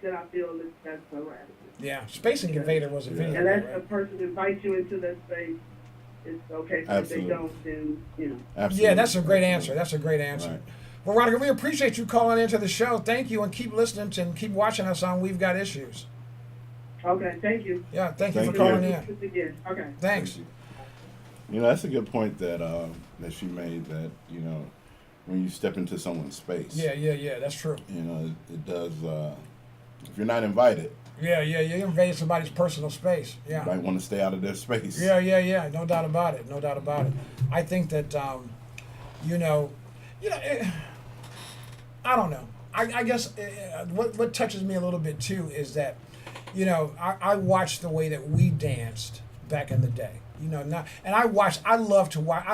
then I feel that's harassment.
Yeah, Space Invader was a video.
And that's
right?
a person invites you into that space. It's okay. So
Absolutely.
if they don't, then
Absolutely.
Yeah, that's a great answer. That's a great answer.
Right.
Well, Veronica, we appreciate you calling into the show. Thank you, and keep listening and keep watching us on We've Got Issues.
Okay, thank you.
Yeah, thank you
Thank
for calling
you.
in.
Again. Okay.
Thanks.
You know, that's a good point that she made. That when you step into someone's space,
Yeah. That's true.
it does. If you're not invited,
Yeah. You invaded somebody's personal space.
you
Yeah.
might want to stay out of their space.
Yeah. No doubt about it. I think that, I don't know. I guess what touches me a little bit too is that, I watched the way that we danced back in the day. I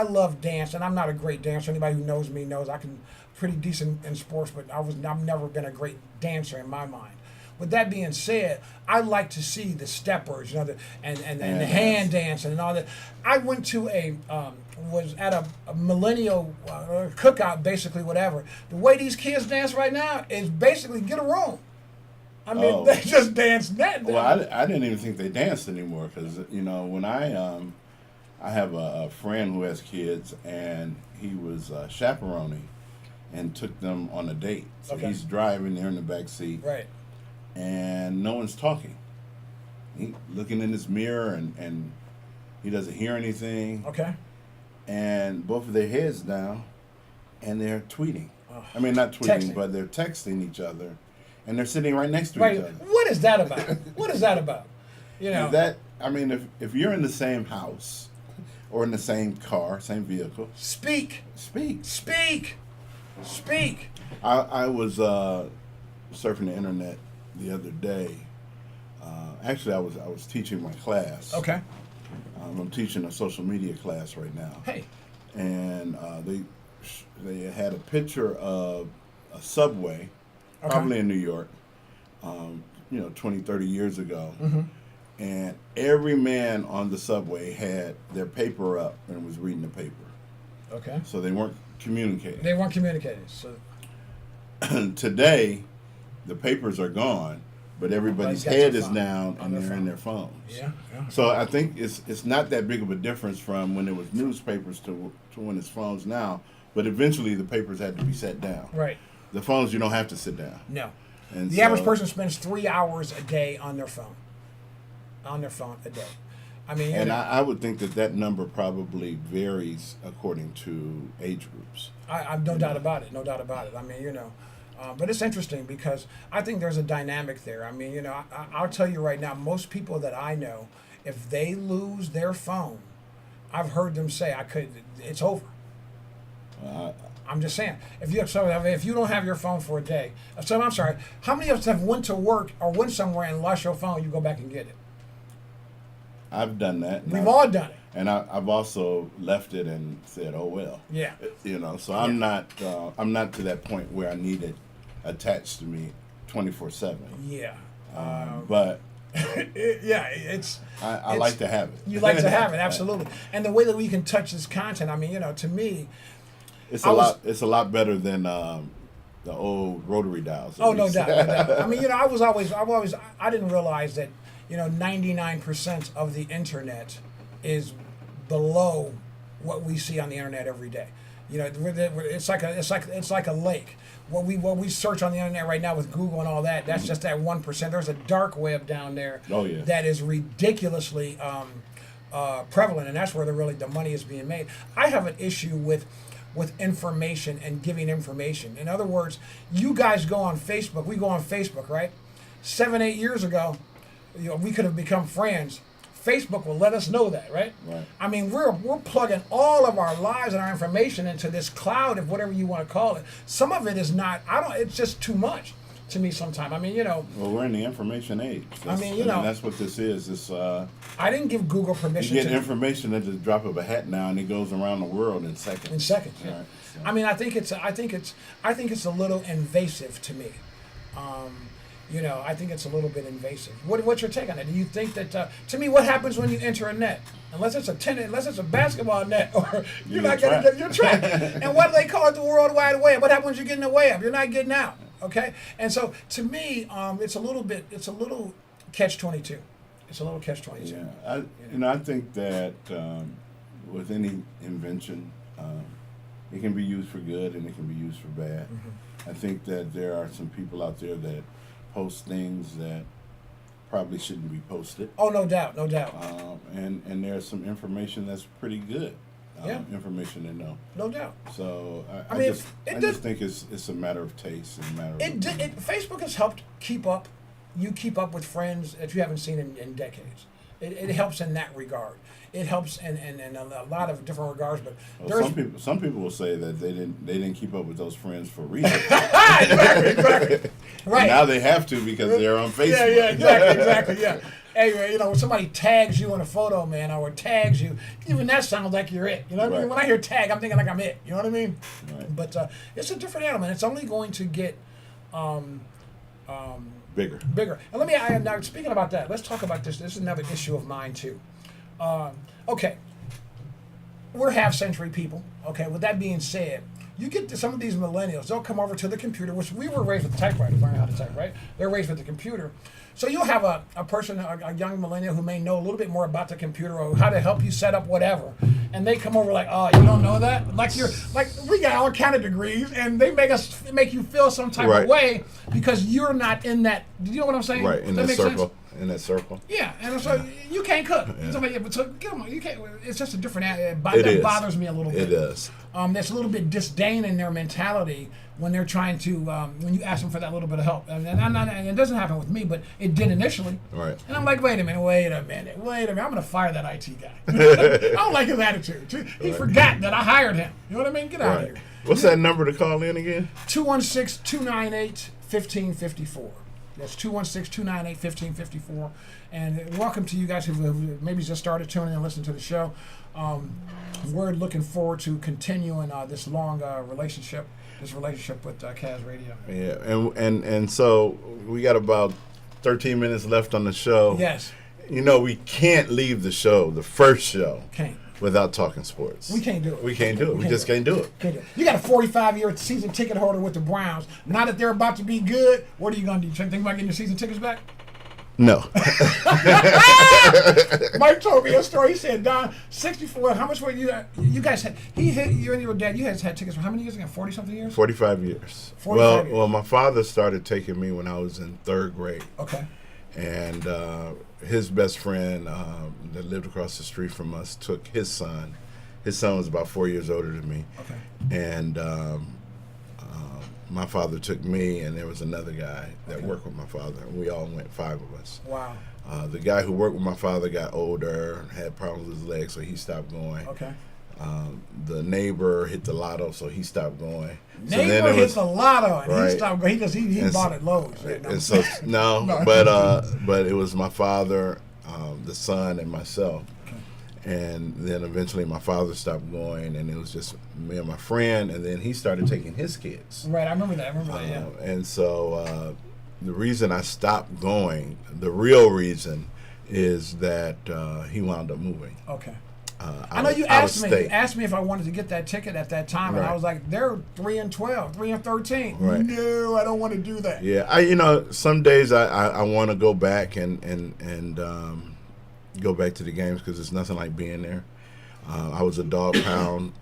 love dance, and I'm not a great dancer. Anybody who knows me knows I can pretty decent in sports, but I've never been a great dancer in my mind. With that being said, I like to see the steppers, and the hand dancing and all that. I went to was at a millennial cookout, basically, whatever. The way these kids dance right now is basically get a room. I mean, they just dance that.
Well, I didn't even think they danced anymore because when I have a friend who has kids and he was chaperoning and took them on a date. So
Okay.
he's driving, they're in the back seat.
Right.
And no one's talking. He looking in his mirror and he doesn't hear anything.
Okay.
And both of their heads down, and they're tweeting.
Oh.
I mean, not tweeting,
Texting.
but they're texting each other, and they're sitting right next to
Right.
each other.
What is that about? What is that about?
If you're in the same house or in the same car, same vehicle,
Speak.
speak.
I
I was surfing the internet the other day. Actually, I was teaching my class.
Okay.
I'm teaching a social media class right now.
Hey.
And they had a picture of a subway,
Okay.
probably in New York, 20, 30 years ago.
Mm-hmm.
And every man on the subway had their paper up and was reading the paper.
Okay.
So they weren't communicating.
They weren't communicating. So
Today, the papers are gone, but everybody's
Everybody's got
head
their
is
phone
down
on
and
their
they're in
phone.
their phones.
yeah.
So I think it's not that big of a difference from when it was newspapers to when it's phones now. But eventually the papers had to be set down.
Right.
The phones you don't have to sit down.
No.
And
The average person spends 3 hours a day on their phone. A day. I mean,
And I would think that number probably varies according to age groups.
I've no doubt about it. No doubt about it. I mean, but it's interesting because I think there's a dynamic there. I mean, I'll tell you right now, most people that I know, if they lose their phone, I've heard them say, it's over. I'm just saying, if you don't have your phone for a day, so I'm sorry, how many of us have went to work or went somewhere and lost your phone? You go back and get it.
I've done that.
We've all done it.
And I've also left it and said, "Oh well."
Yeah.
So I'm not to that point where I need it attached to me 24/7.
Yeah.
But
It's.
I like to have it.
You like to have it, absolutely. And the way that we can touch this content, I mean, to me,
It's
I
a
was-
lot. It's a lot better than the old rotary dials.
oh, no doubt, no doubt. I mean, I didn't realize that, 99% of the internet is below what we see on the internet every day. It's like a lake. What we search on the internet right now with Google and all that, that's just that 1%. There's a dark web down there
Oh, yeah.
that is ridiculously prevalent, and that's where the money is being made. I have an issue with information and giving information. In other words, you guys go on Facebook. We go on Facebook, right? 7-8 years ago, we could have become friends. Facebook will let us know that, right?
Right.
I mean, we're plugging all of our lives and our information into this cloud of whatever you want to call it. Some of it is not. It's just too much to me sometimes. I mean,
Well, we're in the information age. That's what this is. It's
I didn't give Google permission
you get
to
information at the drop of a hat now, and it goes around the world in seconds.
in seconds. Yeah.
Right, so.
I mean, I think it's a little invasive to me. I think it's a little bit invasive. What's your take on it? Do you think that to me, what happens when you enter a net? Unless it's a basketball net, or you're not going to get your track. And what do they call it? The World Wide Web. What happens when you get in the web? You're not getting out. Okay. And so to me, it's a little catch-22. It's a little catch-22.
Yeah, I think that with any invention, it can be used for good and it can be used for bad.
Mm-hmm.
I think that there are some people out there that post things that probably shouldn't be posted.
Oh, no doubt, no doubt.
And there's some information that's pretty good. Information to know.
No doubt.
So
I
I
mean,
just think it's a matter of taste and a matter of
Facebook has helped keep up with friends that you haven't seen in decades. It helps in that regard. It helps in a lot of different regards. But
some people will say that they didn't keep up with those friends for a reason.
exactly. Right.
Now they have to because they're on Facebook.
Yeah, exactly. Yeah. Hey, when somebody tags you in a photo, man, or tags you, even that sounds like you're it. You know what I mean? When I hear tag, I'm thinking like I'm it. You know what I mean?
Right.
But it's a different animal. It's only going to get bigger. And now speaking about that, let's talk about this. This is another issue of mine too. Okay, we're half-century people. Okay, with that being said, you get to some of these millennials, they'll come over to the computer, which we were raised with the typewriter, learning how to type, right? They're raised with the computer. So you'll have a person, a young millennial who may know a little bit more about the computer or how to help you set up whatever. And they come over like, oh, you don't know that? Like we got all kind of degrees, and they make you feel some type of way because you're not in that. Do you know what I'm saying?
Right, in that circle. Sense? In that circle.
Yeah, and so you can't cook. Yeah. But so come on, you can't. It's just a different. That bothers me a little bit.
It does.
There's a little bit disdain in their mentality when they're trying to when you ask them for that little bit of help. And it doesn't happen with me, but it did initially.
Right.
And I'm like, wait a minute. I'm going to fire that IT guy. I don't like his attitude. He forgot that I hired him. You know what I mean? Get out of here.
What's that number to call in again?
216-298-1554. That's 216-298-1554. And welcome to you guys who maybe just started tuning in and listening to the show. We're looking forward to continuing this long relationship with Kaz Radio.
Yeah, and so we got about 13 minutes left on the show.
Yes.
We can't leave the show, the first show.
Can't.
Without talking sports.
We can't do it.
We can't do it. We just can't do it.
You got a 45-year season ticket holder with the Browns. Now that they're about to be good, what are you going to do? Think about getting your season tickets back?
No.
Mike told me a story. He said, Don, 64, how much were you guys had? You and your dad, you had tickets for how many years ago? 40-something years?
45 years.
45 years.
Well, my father started taking me when I was in third grade.
Okay.
And his best friend that lived across the street from us took his son. His son was about 4 years older than me.
Okay.
And my father took me, and there was another guy that worked with my father. And we all went, 5 of us.
Wow.
The guy who worked with my father got older, had problems with his legs, so he stopped going.
Okay.
The neighbor hit the lotto, so he stopped going.
Neighbor hit the lotto, and
right.
he stopped going. He bought it Lowe's.
And so but it was my father, the son, and myself. Okay. And then eventually my father stopped going, and it was just me and my friend. And then he started taking his kids.
Right, I remember that. Yeah.
And so the reason I stopped going, the real reason, is that he wound up moving.
Okay. I know you asked me. You asked me if I wanted to get that ticket at that time, and I was like, "They're 3-12, 3-13."
Right.
No, I don't want to do that.
Yeah, some days I want to go back and go back to the games because it's nothing like being there. I was a dog pound.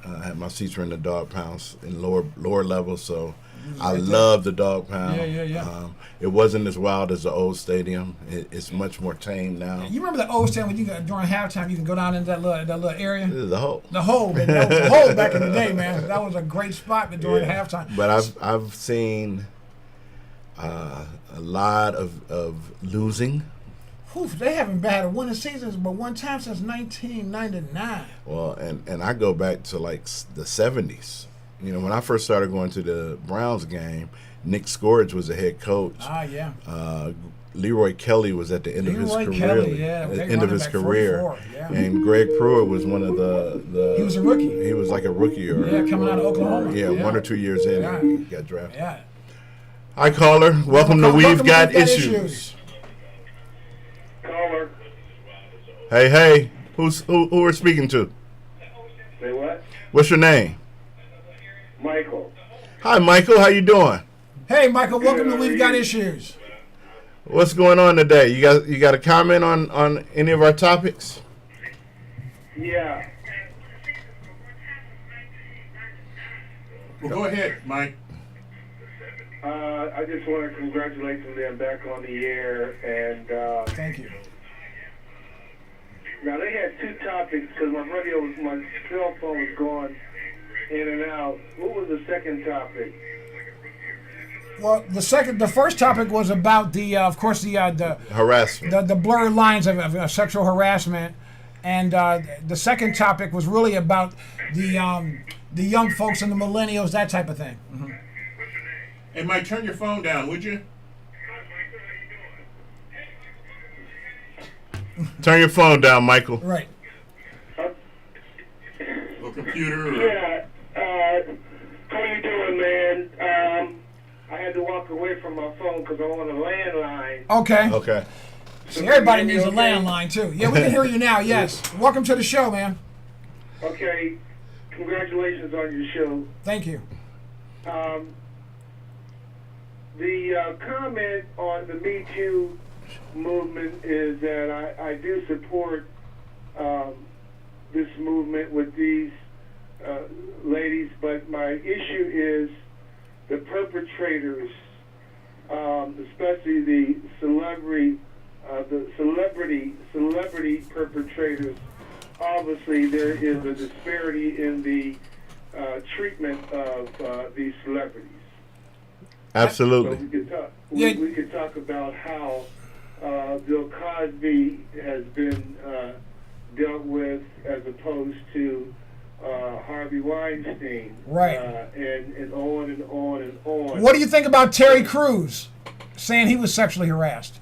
I had my seats were in the dog pounds in lower levels, so I love the dog pound.
Yeah.
It wasn't as wild as the old stadium. It's much more tame now.
You remember the old stadium when during halftime you can go down into that little area?
The hole.
The hole, man. That was the hole back in the day, man. That was a great spot during halftime.
But I've seen a lot of losing.
They haven't had a winning season but one time since 1999.
Well, and I go back to like the 70s. You know, when I first started going to the Browns game, Nick Scourge was the head coach.
Yeah.
Leroy Kelly was at the end of his career.
Kelly, yeah.
At the
Big
end of
running
his
back,
career.
44, yeah.
And Greg Pruitt was one of the.
He was a rookie.
He was like a rookie, or
coming out of Oklahoma.
Yeah, 1 or 2 years in,
Yeah.
he got drafted.
Yeah.
Hi, caller. Welcome to We've Got Issues.
Caller.
Hey, who we're speaking to?
Say what?
What's your name?
Michael.
Hi, Michael. How you doing?
Hey, Michael. Welcome to We've Got Issues.
What's going on today? You got a comment on any of our topics?
Yeah.
Well, go ahead, Mike.
I just want to congratulate them. They're back on the air, and
Thank you.
now they had two topics because my cell phone was going in and out. What was the second topic?
Well, the first topic was about of course, the
Harassment.
the blurred lines of sexual harassment, and the second topic was really about the young folks and the millennials, that type of thing. Mm-hmm.
Hey, Mike, turn your phone down, would you?
Turn your phone down, Michael.
Right.
Or computer? Or...
Yeah. How you doing, man? I had to walk away from my phone because I'm on a landline.
Okay.
Okay.
See, everybody needs a landline too. Yeah, we can hear you now. Yes. Welcome to the show, man.
Okay. Congratulations on your show.
Thank you.
The comment on the Me Too movement is that I do support this movement with these ladies, but my issue is the perpetrators, especially the celebrity perpetrators. Obviously, there is a disparity in the treatment of these celebrities.
Absolutely.
So we could talk about how Bill Cosby has been dealt with as opposed to Harvey Weinstein.
Right.
And on and on and on.
What do you think about Terry Crews saying he was sexually harassed?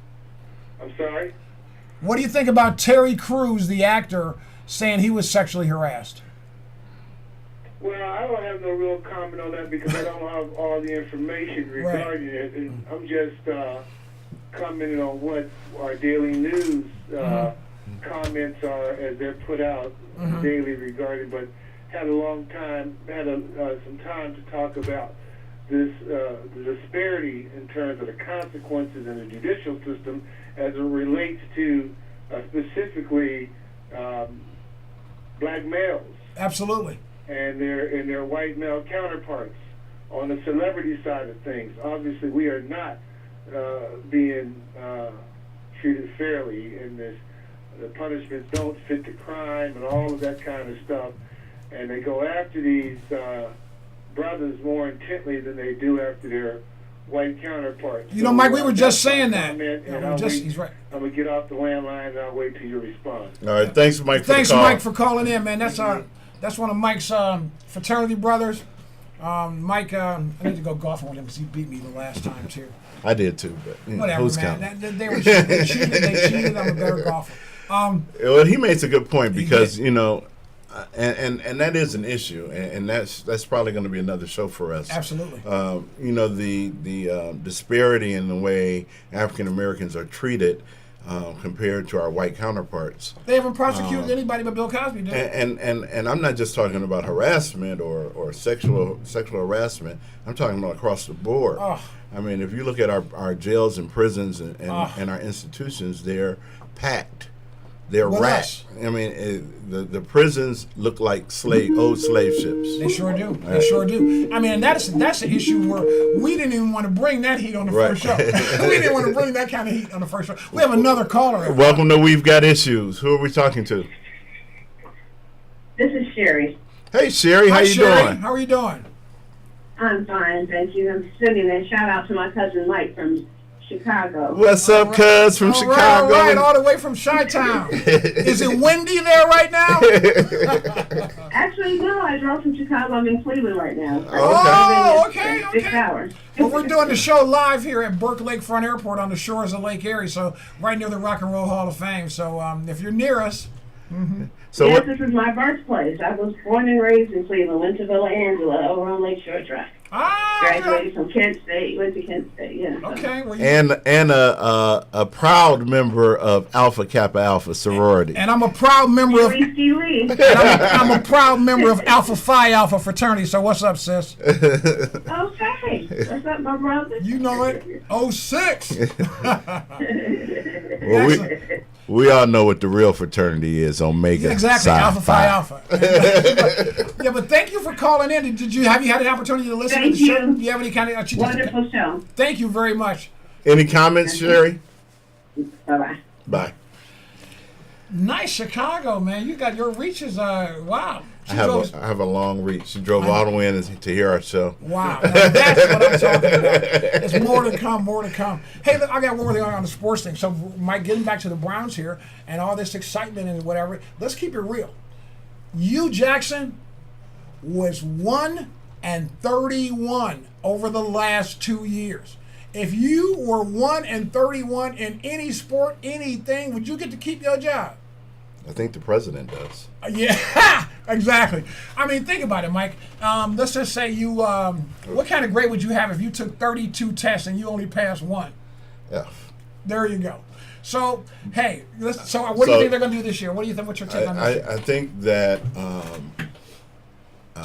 I'm sorry?
What do you think about Terry Crews, the actor, saying he was sexually harassed?
Well, I don't have no real comment on that because I don't have all the information regarding it. And I'm just commenting on what our daily news comments are as they're put out daily regarding. But had some time to talk about this the disparity in terms of the consequences in the judicial system as it relates to specifically black males.
Absolutely.
And their white male counterparts. On the celebrity side of things, obviously we are not being treated fairly in this. The punishments don't fit the crime and all of that kind of stuff. And they go after these brothers more intently than they do after their white counterparts.
You know, Mike, we were just saying that.
He's
right.
I'm going to get off the landline and I'll wait till you respond.
All right. Thanks, Mike.
Thanks,
for the call.
Mike, for calling in, man. That's one of Mike's fraternity brothers. Mike, I need to go golfing with him because he beat me the last time too.
I did too, but
Whatever,
who's
man.
counting?
They cheated. I'm a better golfer.
Well, he makes a good point because and that is an issue, and that's probably going to be another show for us.
Absolutely.
The disparity in the way African Americans are treated compared to our white counterparts.
They haven't prosecuted anybody but Bill Cosby, did they?
And I'm not just talking about harassment or sexual harassment. I'm talking about across the board.
Oh.
I mean, if you look at our jails and prisons and our institutions, they're packed. They're racked. I mean, the prisons look like old slave ships.
They sure do. They sure do. I mean, and that's an issue where we didn't even want to bring that heat on the first show. We didn't want to bring that kind of heat on the first show. We have another caller.
Welcome to We've Got Issues. Who are we talking to?
This is Sherry.
Hey, Sherry. How
Hi,
you
Sherry.
doing?
How are you doing?
I'm fine, thank you. I'm sending a shout out to my cousin Mike from Chicago.
What's up, cuz from Chicago?
All right, all the way from Chi-Town. Is it windy there right now?
Actually, no, I drove from Chicago. I'm in Cleveland right now.
Oh, okay,
6
okay.
hours.
Well, we're doing the show live here at Burke Lakefront Airport on the shores of Lake Erie, so right near the Rock and Roll Hall of Fame. So if you're near us,
So
Yes,
what?
this is my birthplace. I was born and raised in Cleveland. Went to Villa Angela over on Lakeshore Drive. Graduated from Kent State. Went to Kent State. Yeah. so.
okay. Well, you,
And a proud member of Alpha Kappa Alpha sorority.
and I'm a proud member of.
Lee.
And I'm a proud member of Alpha Phi Alpha fraternity. So what's up, sis?
Okay. What's up, my brother?
You know it. 06.
Well, we all know what the real fraternity is, Omega
Exactly,
Psi
Alpha Phi Alpha. Yeah, but thank you for calling in. Did you have you had an opportunity to listen
Thank
to the show?
you.
Do you have any kind of?
Wonderful show.
Thank you very much.
Any comments, Sherry?
Bye-bye.
Bye.
Nice Chicago, man. You got your reaches. Wow.
I have a long reach. She drove all the way in to hear our show.
Wow, now that's what I'm talking about. It's more to come, more to come. Hey, look, I got one more thing on the sports thing. So, Mike, getting back to the Browns here and all this excitement and whatever, let's keep it real. Hugh Jackson was 1-31 over the last 2 years. If you were 1-31 in any sport, anything, would you get to keep your job?
I think the president does.
Yeah, exactly. I mean, think about it, Mike. Let's just say you, what kind of grade would you have if you took 32 tests and you only passed one?
F.
There you go. So, hey, what do you think they're going to do this year? What do you think? What's your take on this?
I think that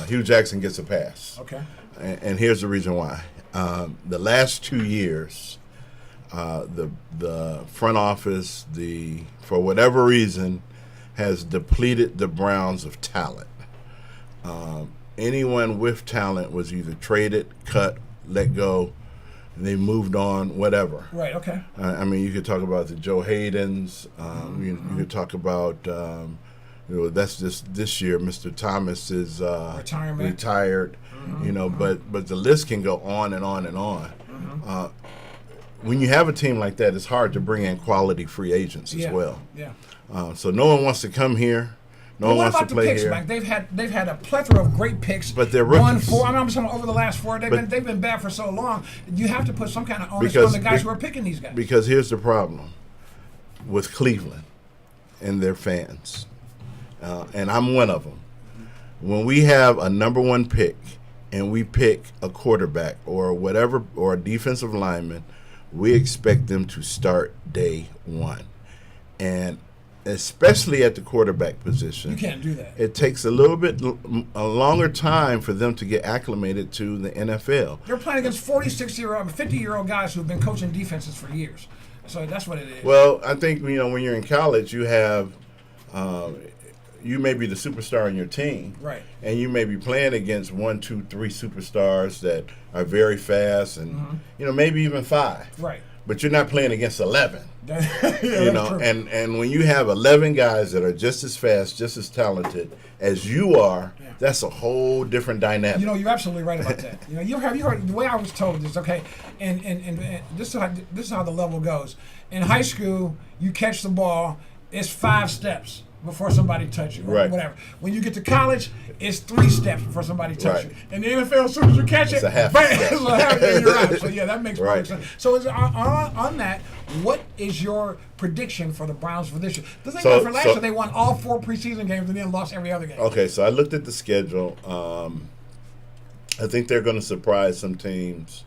Hugh Jackson gets a pass.
Okay.
And here's the reason why. The last 2 years, the front office, for whatever reason, has depleted the Browns of talent. Anyone with talent was either traded, cut, let go, and they moved on, whatever.
Right, okay.
I mean, you could talk about the Joe Haydens. You could talk about, that's just this year. Mr. Thomas is retired. But the list can go on and on and on. When you have a team like that, it's hard to bring in quality free agents as well.
Yeah.
So no one wants to come here. No one
What
wants
about
to
the
play
picks,
here.
Mike? They've had a plethora of great picks.
But they're rookies.
I'm just talking over the last 4. They've been bad for so long. You have to put some kind of onus on the guys who are picking these guys.
Because here's the problem with Cleveland and their fans, and I'm one of them. When we have a number 1 pick and we pick a quarterback or whatever or a defensive lineman, we expect them to start day 1, and especially at the quarterback position.
You can't do that.
It takes a longer time for them to get acclimated to the NFL.
They're playing against 46-year-old, 50-year-old guys who've been coaching defenses for years. So that's what it is.
Well, I think when you're in college, you have you may be the superstar on your team,
Right.
And you may be playing against 1, 2, 3 superstars that are very fast, and maybe even 5.
Right.
But you're not playing against 11.
That's true.
And when you have 11 guys that are just as fast, just as talented as you are, that's a whole different dynamic.
You're absolutely right about that. You heard the way I was told this, okay, and this is how the level goes. In high school, you catch the ball, it's 5 steps before somebody touches you, or
Right.
whatever. When you get to college, it's 3 steps before somebody touches
Right.
you. In the NFL, as soon as you catch
It's
it,
a half
bam,
step.
it's a half, yeah, you're out. So yeah, that makes
Right.
perfect sense. So on that, what is your prediction for the Browns for this year? The thing about for last year, they won all 4 preseason games and then lost every other game.
Okay, so I looked at the schedule. I think they're going to surprise some teams.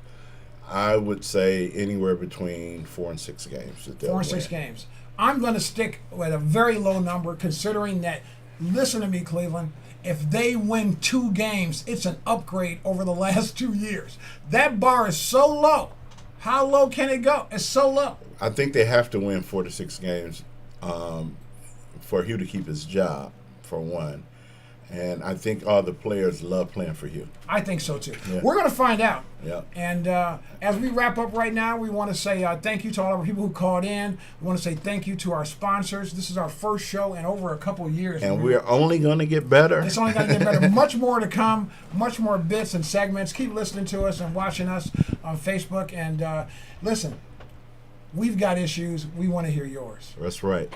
I would say anywhere between 4 and 6 games.
4 and 6 games. I'm going to stick with a very low number, considering that, listen to me, Cleveland, if they win 2 games, it's an upgrade over the last 2 years. That bar is so low. How low can it go? It's so low.
I think they have to win 4 to 6 games for Hugh to keep his job, for one. And I think all the players love playing for Hugh.
I think so, too.
Yeah.
We're going to find out.
Yeah.
And as we wrap up right now, we want to say thank you to all of our people who called in. We want to say thank you to our sponsors. This is our first show in over a couple of years.
And we're only going to get better.
It's only going to get better. Much more to come. Much more bits and segments. Keep listening to us and watching us on Facebook. And listen, We've got issues. We want to hear yours.
That's right.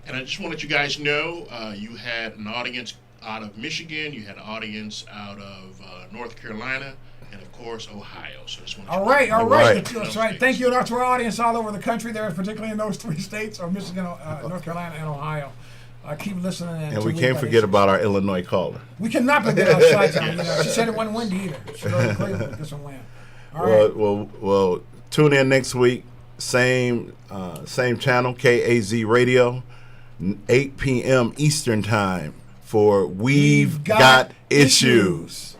And I just want to let you guys know, you had an audience out of Michigan, you had an audience out of North Carolina, and of course Ohio. So I just want to
All right. That's
Those
right.
states.
Thank you to our audience all over the country there, particularly in those 3 states, or Michigan, North Carolina, and Ohio. Keep listening.
And we can't forget about our Illinois caller.
We cannot forget our Chi-Town. She said it wasn't windy either. She really agreed with this one wind. All right.
Well, tune in next week. Same channel, KAZ Radio, 8 p.m. Eastern Time for We've Got Issues.